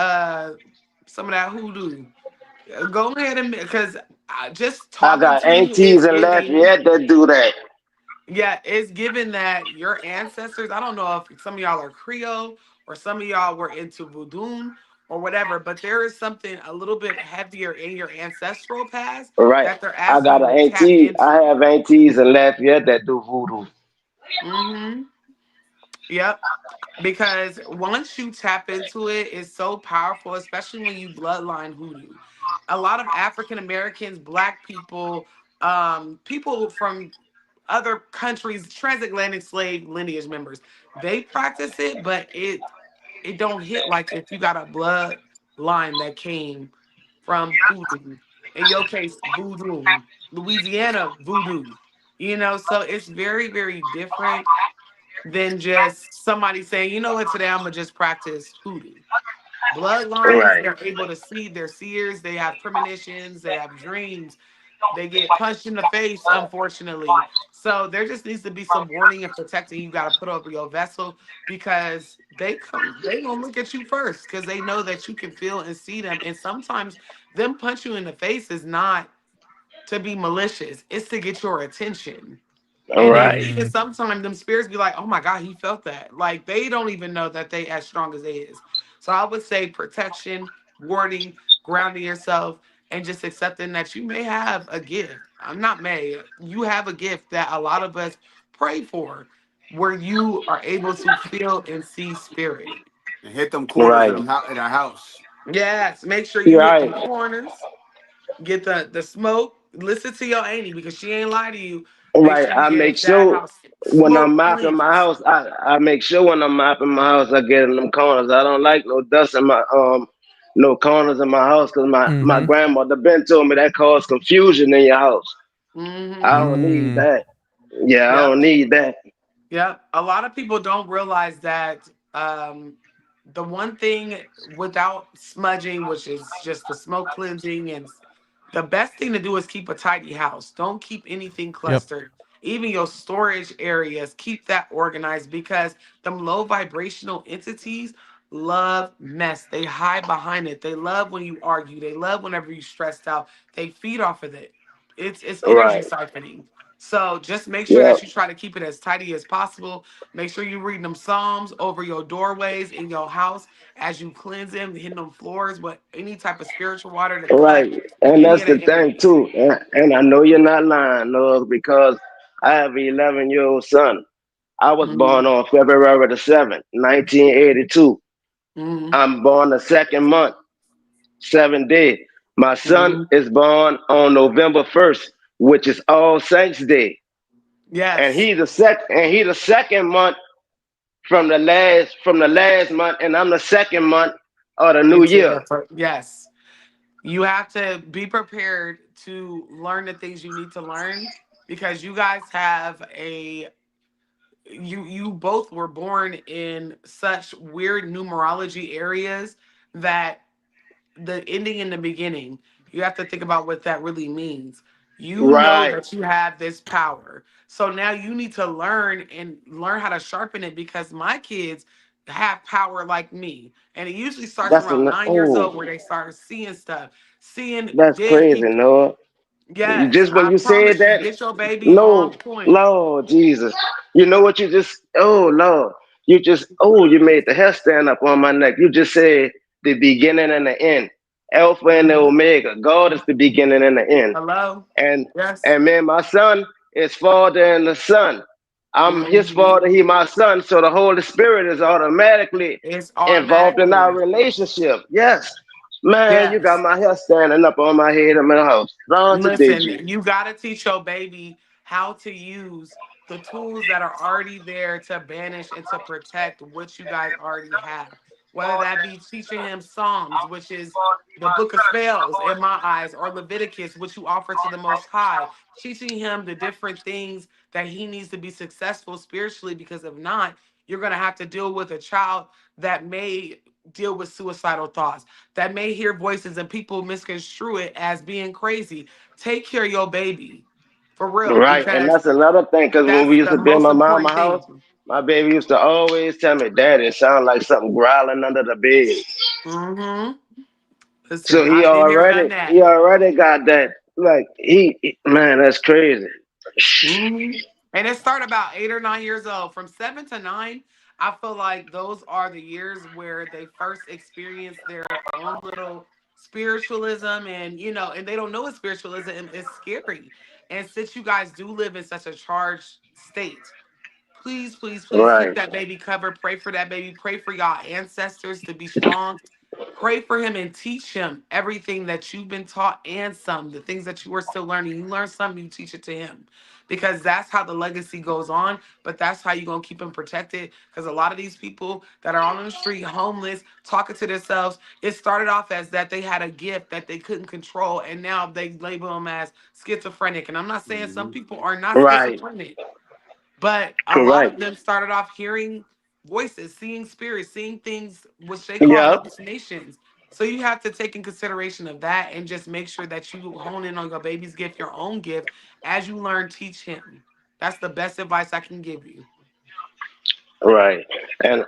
hoodoo. Go ahead and because just I talking got to you is aunties in giving. Lafayette that do that. Yeah, it's given that your ancestors, I don't know if some of y'all are Creole or some of y'all were into voodoo or whatever, but there is something a little bit heavier in your ancestral past Right. that they're I asking got you an to tap auntie. I into. have aunties in Lafayette that do voodoo. Mm-hmm. Yep. Because once you tap into it, it's so powerful, especially when you bloodline hoodoo. A lot of African Americans, Black people, people from other countries, transatlantic slave lineage members, they practice it, but it don't hit like if you got a bloodline that came from hoodoo. In your case, voodoo, Louisiana voodoo. So it's very, very different than just somebody saying, you know what, today I'm gonna just practice hoodoo. Bloodlines, Right. they're able to see, they're seers, they have premonitions, they have dreams, they get punched in the face, unfortunately. So there just needs to be some warning and protecting you got to put over your vessel because they gonna look at you first because they know that you can feel and see them. And sometimes them punch you in the face is not to be malicious, it's to get your attention. All And then right. even Mm. sometimes them spirits be like, oh my God, he felt that. Like they don't even know that they as strong as they is. So I would say protection, warding, grounding yourself, and just accepting that you may have a gift. I'm not may. You have a gift that a lot of us pray for, where you are able to feel and see spirit. And hit them corners Right. in our house. Yes, make sure you You're hit right. them corners, get the smoke, listen to your auntie because she ain't lie to you. Make Right. sure you I make get that sure house when I'm smoke mopping my cleansed. house, I make sure when I'm mopping my house, I get in them corners. I don't like no dust in my no corners in my house because my Mm-hmm. grandmother been told me that cause confusion in your house. I Mm-hmm. don't need Mm. that. Yeah, I Yep. don't need that. Yep. A lot of people don't realize that the one thing without smudging, which is just the smoke cleansing, and the best thing to do is keep a tidy house. Don't keep anything Yep. clustered. Even your storage areas, keep that organized because them low vibrational entities love mess. They hide behind it. They love when you argue. They love whenever you stressed out. They feed off of it. It's energy Right. siphoning. So just make sure Yep. that you try to keep it as tidy as possible. Make sure you read them psalms over your doorways in your house as you cleanse them, hitting them floors with any type of spiritual water to cut Right. And any that's of the the thing energies. too. And I know you're not lying, no, because I have an 11-year-old son. I was Mm-hmm. born on February the 7th, 1982. Mm-hmm. I'm born the second month, 7 days. My son Mm-hmm. is born on November 1st, which is All Saints Day. And Yes. he's the second month from the last month, and I'm the second month of the new Into year. the yes. You have to be prepared to learn the things you need to learn because you guys have a you both were born in such weird numerology areas that the ending and the beginning, you have to think about what that really means. You know Right. that you have this power. So now you need to learn and learn how to sharpen it because my kids have power like me. And it usually starts That's around an 9 years oh, old where they start seeing stuff, seeing that's dead crazy, people. Noah. Yes, Just when I you said promise you, that, get your baby on no, point. Lord Jesus. You know what you just, oh, Lord. You just, oh, you made the hair stand up on my neck. You just said the beginning and the end. Alpha and the Mhm. Omega. God is the beginning and the end. Hello. And Yes. and man, my son is Father and the Son. I'm his Hmm. father, he my son. So the Holy Spirit is automatically It's involved in our automatically. relationship. Yes. Man, you got Yes. my hair standing up on my head in my house. Strong today, G. Listen, you got to teach your baby how to use the tools that are already there to banish and to protect what you guys already have. Whether that be teaching him Psalms, which is the book of spells in my eyes, or Leviticus, which you offer to the Most High, teaching him the different things that he needs to be successful spiritually, because if not, you're going to have to deal with a child that may deal with suicidal thoughts, that may hear voices and people misconstrue it as being crazy. Take care of your baby for real, Right. And because that's another thing, because when we that's used the to be in most my mama's important house, thing. my baby used to always tell me, Daddy, it sounds like something growling under the bed. Hmm. So Listen, I've been there, done he that. already got that. Like man, that's crazy. Hmm. And it started about 8 or 9 years old. From 7 to 9, I feel like those are the years where they first experience their own little spiritualism, and and they don't know what spiritualism is. Scary. And since you guys do live in such a charged state, please, please, please keep Right. that baby covered. Pray for that baby. Pray for y'all ancestors to be strong. Pray for him and teach him everything that you've been taught and some. The things that you are still learning. You learn something, you teach it to him. Because that's how the legacy goes on. But that's how you're going to keep him protected. Because a lot of these people that are on the street, homeless, talking to themselves, it started off as that they had a gift that they couldn't control. And now they label them as schizophrenic. And I'm not saying some people are not Right. schizophrenic, but a lot Correct. of them started off hearing voices, seeing spirits, seeing things which they call Yep. hallucinations. So you have to take in consideration of that and just make sure that you hone in on your baby's gift, your own gift. As you learn, teach him. That's the best advice I can give you. Right. And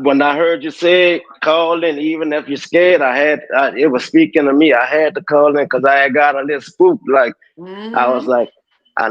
when I heard you say call in, even if you're scared, it was speaking to me. I had to call in because I had got a little spooked. Like I was Hmm. like,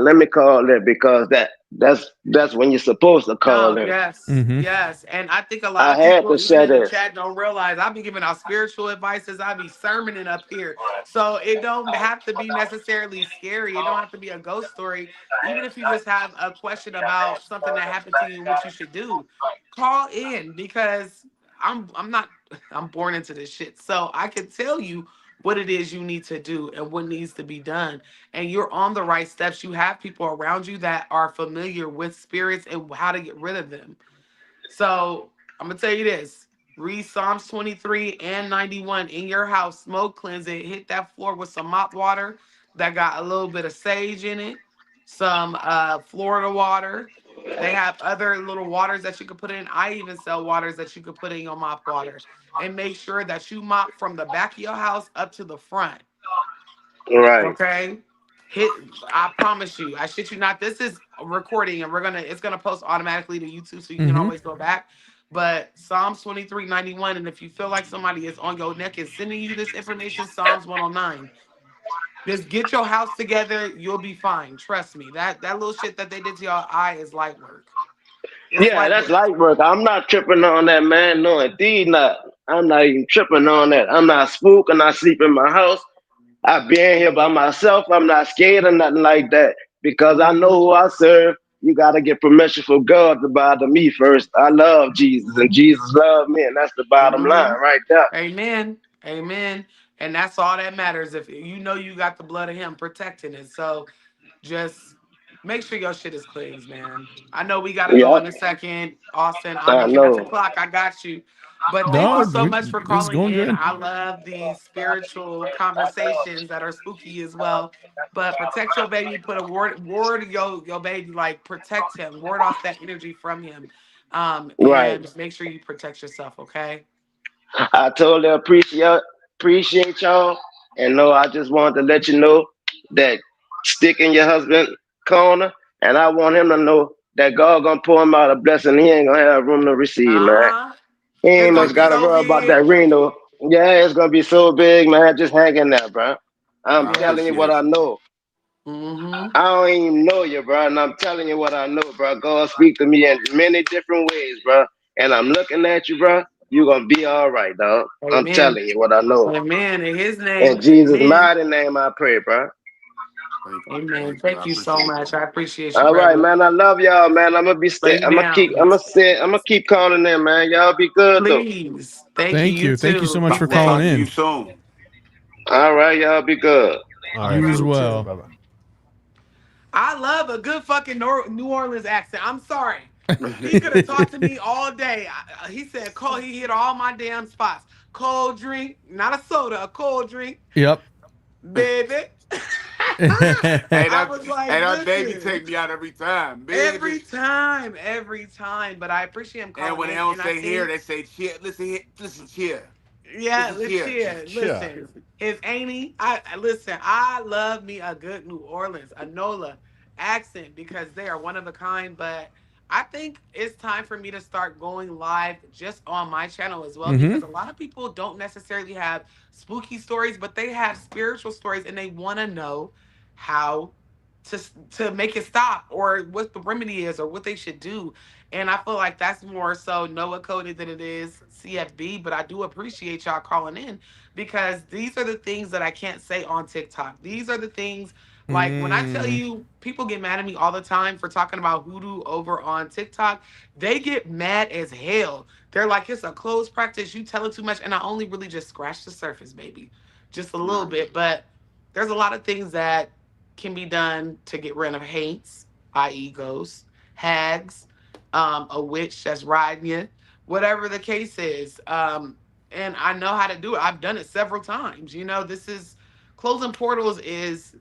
let me call in because that's when you're supposed to call No, in. yes, Mm-hmm. yes. And I think a lot I of had to people, even share in the that. chat, don't realize I be giving out spiritual advices. I be sermoning up here. So it don't have to be necessarily scary. It don't have to be a ghost story. Even if you just have a question about something that happened to you and what you should do, call in, because I'm not I'm born into this shit. So I can tell you what it is you need to do and what needs to be done, and you're on the right steps. You have people around you that are familiar with spirits and how to get rid of them. So I'm gonna tell you this: read Psalms 23 and 91 in your house. Smoke cleanse it. Hit that floor with some mop water that got a little bit of sage in it, some Florida water. They have other little waters that you could put in. I even sell waters that you could put in your mop water. And make sure that you mop from the back of your house up to the front. Right. Okay. Hit I promise you, I shit you not. This is a recording, and it's gonna post automatically to YouTube, so you can Mm-hmm. always go back. But Psalms 23:91, and if you feel like somebody is on your neck and sending you this information, Psalms 109. Just get your house together, you'll be fine. Trust me. That little shit that they did to your eye is light work. It's Yeah, light that's work. light work. I'm not tripping on that, man. No, indeed not. I'm not even tripping on that. I'm not spooking. I sleep in my house. I been here by myself. I'm not scared or nothing like that because I know Mhm. who I serve. You got to get permission from God to bother me first. I love Jesus and Jesus loved me, and that's the bottom line Mhm. right there. Amen. Amen. And that's all that matters. If you know you got the blood of him protecting it. So just make sure your shit is cleansed, man. I know we gotta go Yep, in a second. Austin, I'm I looking at the know. clock. I got you. But thank you No, so much for it's calling going in. good. I love these spiritual conversations that are spooky as well. But protect your baby. Put a word your baby, like protect him. Ward off that energy from him. Right. And make sure you protect yourself, okay? I totally appreciate y'all, and no, I just wanted to let you know that stick in your husband corner, and I want him to know that God gonna pour him out a blessing he ain't gonna have room to receive, man. Uh-huh. He It's ain't gonna much be gotta so worry about big. that Reno. Yeah, it's gonna be so big, man. Just hang in there, bro. I'm I Yeah. telling you what appreciate I know. Mm-hmm. I don't even know you, bro, and I'm telling you what I know, bro. God speak to me in many different ways, bro. And I'm looking at you, bro. You gonna be all right, dog. I'm Amen. telling you what I know. Amen. In his In name, Jesus' amen. mighty name, I pray, bro. Amen. Thank you. I Thank you so appreciate much. that. I appreciate you, All right, brother. man. I love y'all, man. I'm gonna be Lay stay. you I'm gonna keep. down. I'm gonna keep calling in, man. Y'all be good though. Please. Thank you. Thank You you. Thank you so too. much Be for We'll calling talk safe. to you in. soon. All right, y'all be good. All right, You as bro. You too. well. Bye bye. I love a good fucking New Orleans accent. I'm sorry. He could have talked to me all day. He said, "Cold." He hit all my damn spots. Cold drink, not a soda, a cold drink, Yep. baby. Hey, I that was like, hey, that baby listen, take me out every time, baby. every time. But I appreciate him And calling when they in, don't and I say here, think they say cheer. Listen here, listen cheer, yeah, listen let's cheer. share. Yeah. Listen, his auntie. Listen. I love me a good New Orleans, a NOLA accent because they are one of a kind. But I think it's time for me to start going live just on my channel as well Mm-hmm. because a lot of people don't necessarily have spooky stories, but they have spiritual stories and they want to know how to make it stop or what the remedy is or what they should do. And I feel like that's more so Noah coded than it is CFB. But I do appreciate y'all calling in because these are the things that I can't say on TikTok. These are the things like when I tell Mm. you people get mad at me all the time for talking about hoodoo over on TikTok, they get mad as hell. They're like, it's a closed practice. You tell it too much. And I only really just scratched the surface, baby. Just a little Nah. bit. But there's a lot of things that can be done to get rid of hates, i.e., ghosts, hags, a witch that's riding you, whatever the case is. And I know how to do it. I've done it several times. You know, this is closing portals is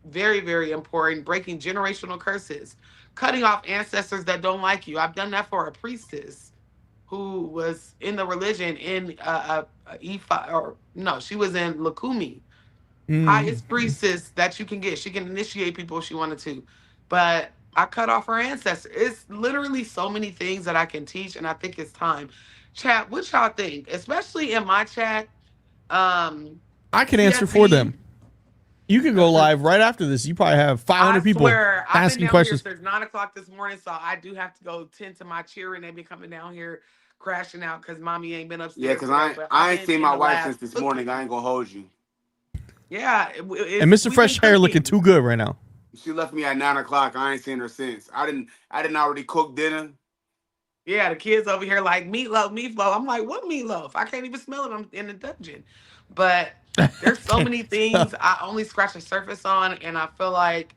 very, very important. Breaking generational curses, cutting off ancestors that don't like you. I've done that for a priestess who was in the religion in Ifa, or no, she was in Lakumi, Mm. highest priestess that you can get. She can initiate people if she wanted to. But I cut off her ancestor. It's literally so many things that I can teach, and I think it's time. Chat, what y'all think? Especially in my chat. I can answer for CFB. them. You can go live right after this. You probably have I 500 people swear, I've been asking down here questions. since 9 o'clock this morning, so I do have to go tend to my cheering. They be coming down here crashing out because mommy ain't been Yeah, upstairs cause today. I But I've I ain't been seen in my the wife lab since this morning. I cooking. ain't gonna hold you. Yeah, And Mr. we've been Fresh Hair looking cooking. too good right now. She left me at 9 o'clock. I ain't seen her since. I didn't already cook dinner. Yeah, the kids over here like meatloaf, meatloaf. I'm like, what meatloaf? I can't even smell it. I'm in the dungeon. But there's so Can't many tell. things I only scratch the surface on, and I feel like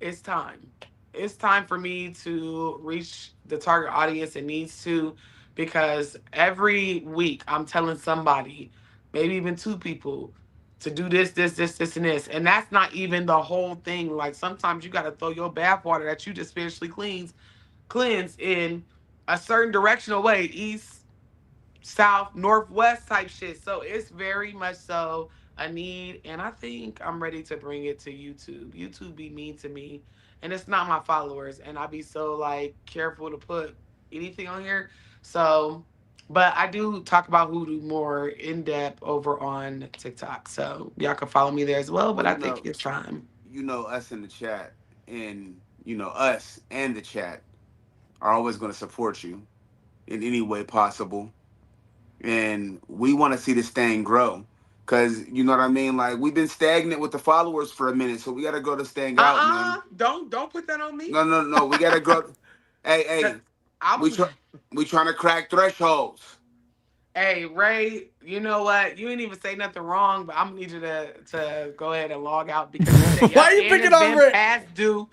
it's time. It's time for me to reach the target audience it needs to, because every week I'm telling somebody, maybe even two people, to do this, and this. And that's not even the whole thing. Like sometimes you got to throw your bathwater that you just spiritually cleanse in a certain direction away, east, south, northwest type shit. So it's very much so a need, and I think I'm ready to bring it to YouTube. YouTube be mean to me, and it's not my followers, and I be so like careful to put anything on here. So, but I do talk about hoodoo more in depth over on TikTok, so y'all can follow me there as well. Well, But I think it's time. us in the chat, and us and the chat are always going to support you in any way possible, and we want to see this thing grow. Cause you know what I mean. Like we've been stagnant with the followers for a minute, so we got to grow this thing out, man. Don't put that on me. No, no, no. We got to grow. Hey, Cause hey. I We was try. We trying to crack thresholds. Hey Ray, you know what? You didn't even say nothing wrong, but I'm gonna need you to go ahead and log out because he said, Why "Yep, are you and picking it's on been Ray? past due,"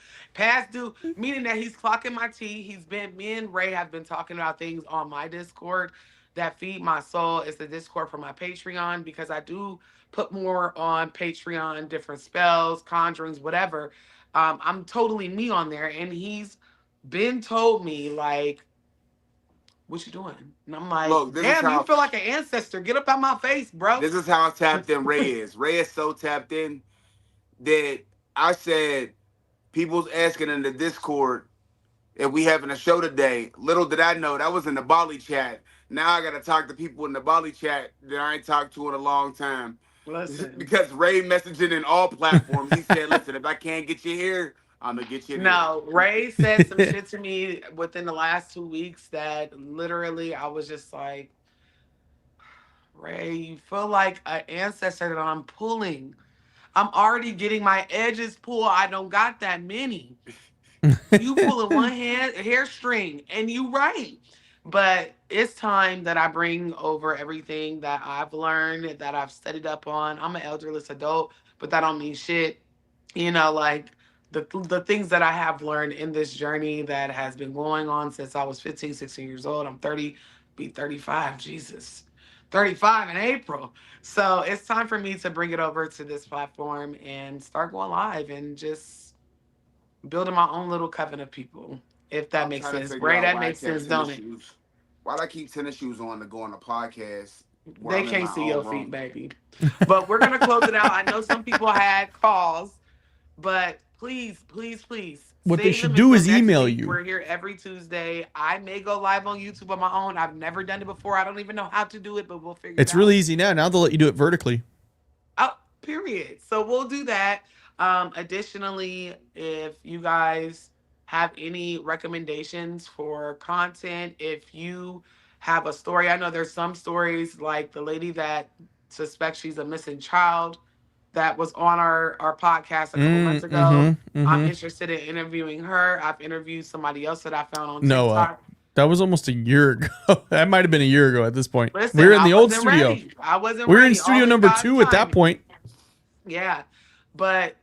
meaning that he's clocking my tea. Me and Ray have been talking about things on my Discord that feed my soul. It's the Discord for my Patreon because I do put more on Patreon, different spells, conjurings, whatever. I'm totally me on there, and he's been told me like, what you doing? And I'm like, Look, this is damn, you how. feel like an ancestor. Get up out my face, bro. This is how tapped in Ray is. Ray is so tapped in that I said people's asking in the Discord if we having a show today. Little did I know that was in the Bali chat. Now I gotta talk to people in the Bali chat that I ain't talked to in a long time. Listen, Because Ray messaging in all platforms. He said, listen, if I can't get you here, I'm gonna get you there. no, Ray said some shit to me within the last 2 weeks that literally I was just like, Ray, you feel like an ancestor that I'm pulling. I'm already getting my edges pulled. I don't got that many. You pulling one hand hair string, and you right. But it's time that I bring over everything that I've learned, that I've studied up on. I'm an elderless adult, but that don't mean shit. Like the things that I have learned in this journey that has been going on since I was 15, 16 years old. I'm 30, be 35, Jesus. 35 in April. So it's time for me to bring it over to this platform and start going live and just building my own little coven of people. If that I'm makes trying to sense. figure Ray, out that why I makes kept sense, tennis don't it? shoes. Why'd I keep tennis shoes on to go on a podcast where They I'm in can't my see own your feet, room? baby. But we're gonna close it out. I know some people had calls, but please, please, please What they save should them do until is next email week. you. We're here every Tuesday. I may go live on YouTube on my own. I've never done it before. I don't even know how to do it, but we'll figure it It's out. really easy now. Now they'll let you do it vertically. Oh, period. So we'll do that. Additionally, if you guys have any recommendations for content, if you have a story, I know there's some stories like the lady that suspects she's a missing child that was on our podcast a couple months ago. I'm interested in interviewing her. I've interviewed somebody else that I found on Noah, TikTok. that was almost a year ago. That might have been a year ago at this point. Listen, We were in I the old wasn't studio. ready. I wasn't We were ready. in studio All in number God's 2 at that timing. point. Yeah. But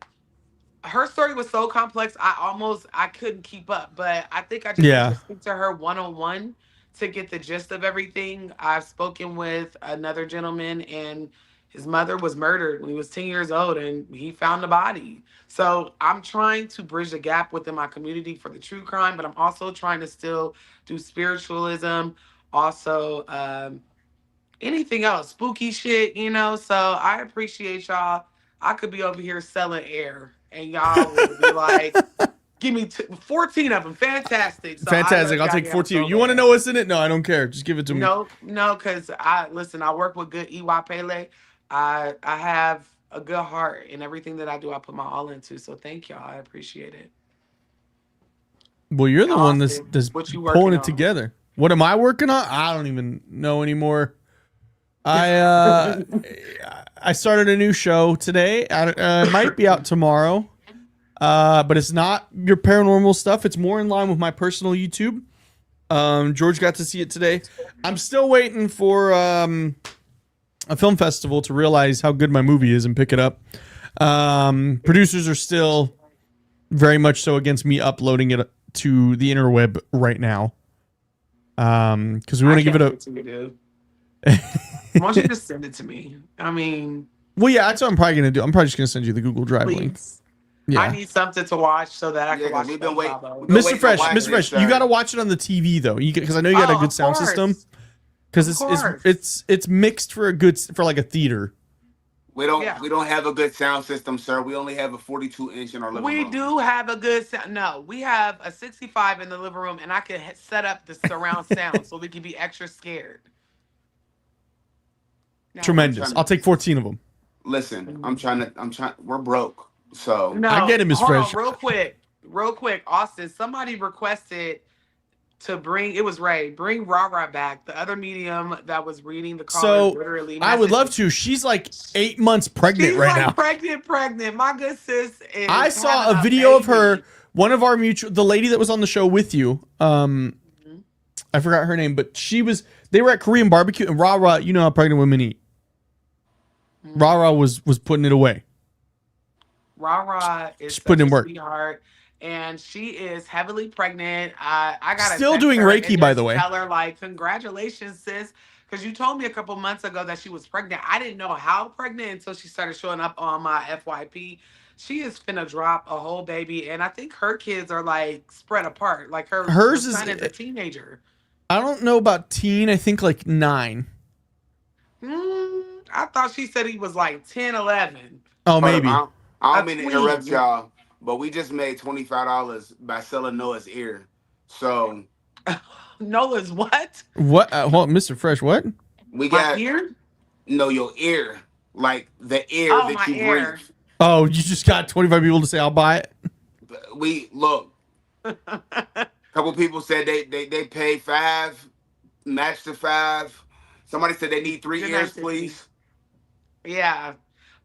her story was so complex, I couldn't keep up. But I think I just need to speak to her one on one to get the gist of everything. I've spoken with another gentleman, and his mother was murdered when he was 10 years old, and he found the body. So I'm trying to bridge the gap within my community for the true crime, but I'm also trying to still do spiritualism, also anything else, spooky shit. So I appreciate y'all. I could be over here selling air, and y'all will be like, give me 14 of them. Fantastic. So I Fantastic. love I'll y'all take damn 14. so You want to bad. know what's in it? No, I don't care. Just give it to me. No, because I work with good EY Pele. I have a good heart, and everything that I do, I put my all into. So thank y'all. I appreciate it. Well, you're the one that's what you pulling working it on? together. What am I working on? I don't even know anymore. I started a new show today. It might be out tomorrow, but it's not your paranormal stuff. It's more in line with my personal YouTube. George got to see it today. I'm still waiting for a film festival to realize how good my movie is and pick it up. Producers are still very much so against me uploading it to the interweb right now. Because we want to give it a. Why don't you just send it to me? I mean, well, yeah, that's what I'm probably gonna do. I'm probably just gonna send you the Google Drive please. link. Yeah. I need something to watch so that I can watch. We've been waiting. Mr. Fresh, you got to watch it on the TV though, because I know you got a good sound system. Because it's mixed for like a theater. We don't have a good sound system, sir. We only have a 42-inch in our living room. We do have a good sound. No, we have a 65 in the living room, and I can set up the surround sound so we can be extra scared. No, tremendous. I'll take 14 of them. Listen, I'm trying. We're broke, so no. I get it, Miss Fresh. Real quick, Austin. Somebody requested to bring Rara back, the other medium that was reading the call. So literally I would love to. She's like 8 months pregnant right now. Pregnant. My good sis is. I saw a video of her. One of our the lady that was on the show with you. I forgot her name, but they were at Korean barbecue, and Rara, you know how pregnant women eat. Rara was putting it away. Rara is putting in work. Sweetheart, and she is heavily pregnant. I got still doing Reiki, by the way. Tell her like, congratulations, sis, because you told me a couple months ago that she was pregnant. I didn't know how pregnant until she started showing up on my FYP. She is finna drop a whole baby, and I think her kids are like spread apart. Like her son is a teenager. I don't know about teen. I think like 9. I thought she said he was like 10, 11. Oh, maybe. I don't mean to interrupt y'all, but we just made $25 by selling Noah's ear. So Noah's what? What? Hold on, Mr. Fresh, what? We got my ear? No, your ear. Like the air that you breathe. Oh, you just got 25 people to say I'll buy it? We look. A couple people said they paid $5, matched the $5. Somebody said they need 3 Good ears, night, please. Yeah,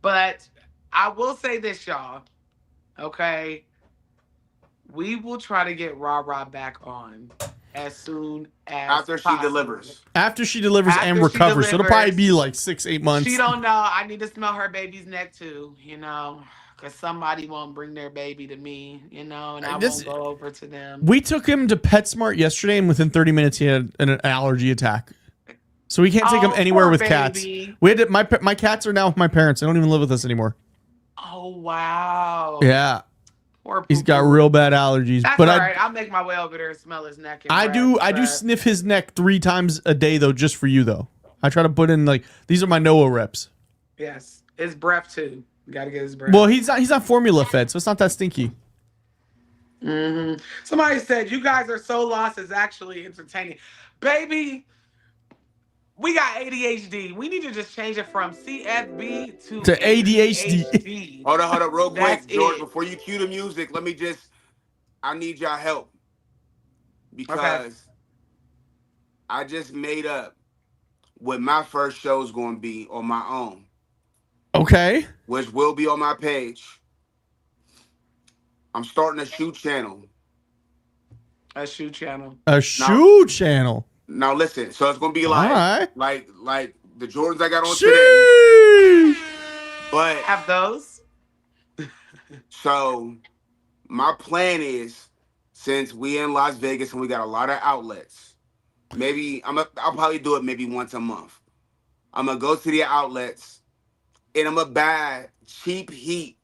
but I will say this, y'all. Okay, we will try to get Rah Rah back on as soon as After she possible. delivers. After she delivers and After she recovers. So it'll probably delivers. be like 6-8 months. She don't know. I need to smell her baby's neck too, you know, because somebody won't bring their baby to me, you know, and I won't go over to them. We took him to PetSmart yesterday, and within 30 minutes, he had an allergy attack. So we can't take him anywhere poor with baby. cats. We had to, my cats are now with my parents. They don't even live with us anymore. Oh wow. Yeah. Poor He's got poo-poo. real bad allergies. That's but all right. I'll make my way over there and smell his neck. And I do sniff his neck 3 times a day though, just for you though. I try to put in like these are my NOAA reps. Yes, his breath too. You gotta get his breath. Well, he's not formula fed, so it's not that stinky. Somebody said you guys are so lost. It's actually entertaining, baby. We got ADHD. We need to just change it from CFB to ADHD. Hold on, real quick, That's George. it. Before you cue the music, I need y'all help because I just made up what my first show is going to be on my own. Okay. Which will be on my page. I'm starting a shoe channel. A shoe channel. A shoe channel. Now listen, so it's gonna be like, right. like the Jordans I got on Sheesh. today. But have those. So my plan is, since we in Las Vegas and we got a lot of outlets, I'll probably do it maybe once a month. I'm gonna go to the outlets and I'm gonna buy cheap heat.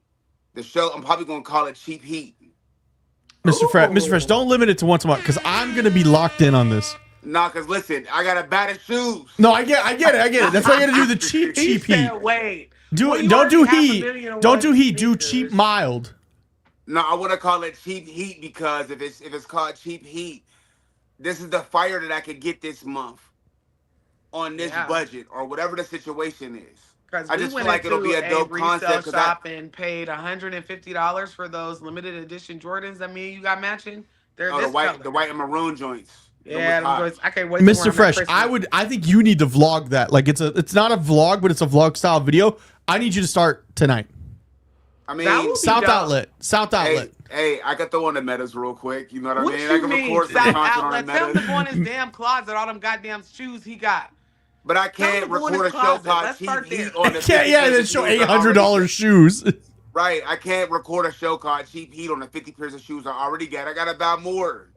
The show, I'm probably gonna call it Cheap Heat. Mr. Fresh, don't limit it to once a month because I'm gonna be locked in on this. Nah, cause listen, I gotta buy the shoes. No, I get it. That's why I gotta do the cheap heat. Wait. Don't do heat. Don't do heat. Do cheap mild. No, I want to call it Cheap Heat because if it's called Cheap Heat, this is the fire that I could get this month on this budget or whatever the situation is. I just feel like it'll be a dope concept. Shop and paid $150 for those limited edition Jordans that me and you got matching. They're this the white and maroon joints. Yeah, I can't wait. Mr. Fresh, I think you need to vlog that. Like it's not a vlog, but it's a vlog style video. I need you to start tonight. I mean, South Outlet. Hey, I can throw on the metas real quick. You know what I mean? What I you can mean, record some South content on Outlet? the Tell him metas. to go in his damn closet, all them goddamn shoes he got. But I can't record a show called Cheap Heat on the then show $800 shoes. Right, I can't record a show called Cheap Heat on the 50 pairs of shoes I already got. I gotta buy more.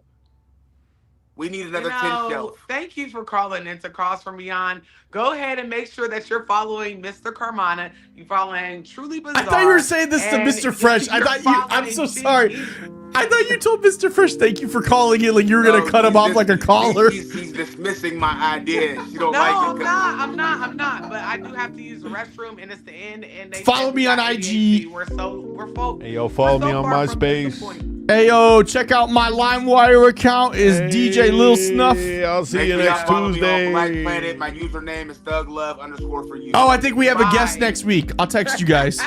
We need another 10 shelf. Thank you for calling into Calls From Beyond. Go ahead and make sure that you're following Mr. Carmana. You're following Truly Bizarre. I thought you were saying this to Mr. Fresh. I'm so sorry. I thought you told Mr. Fresh thank you for calling it like you were going to cut him off like a caller. He's dismissing my ideas. You don't I'm not. But I do have to use the restroom, and it's the end. And they follow me on IG. We're Hey, yo, follow me on MySpace. Hey, yo, check out my LimeWire account is DJ Lil Snuff. I'll see you next Tuesday. Black Planet. My username is ThugLove_for you. Oh, I think we have a guest next week. I'll text you guys.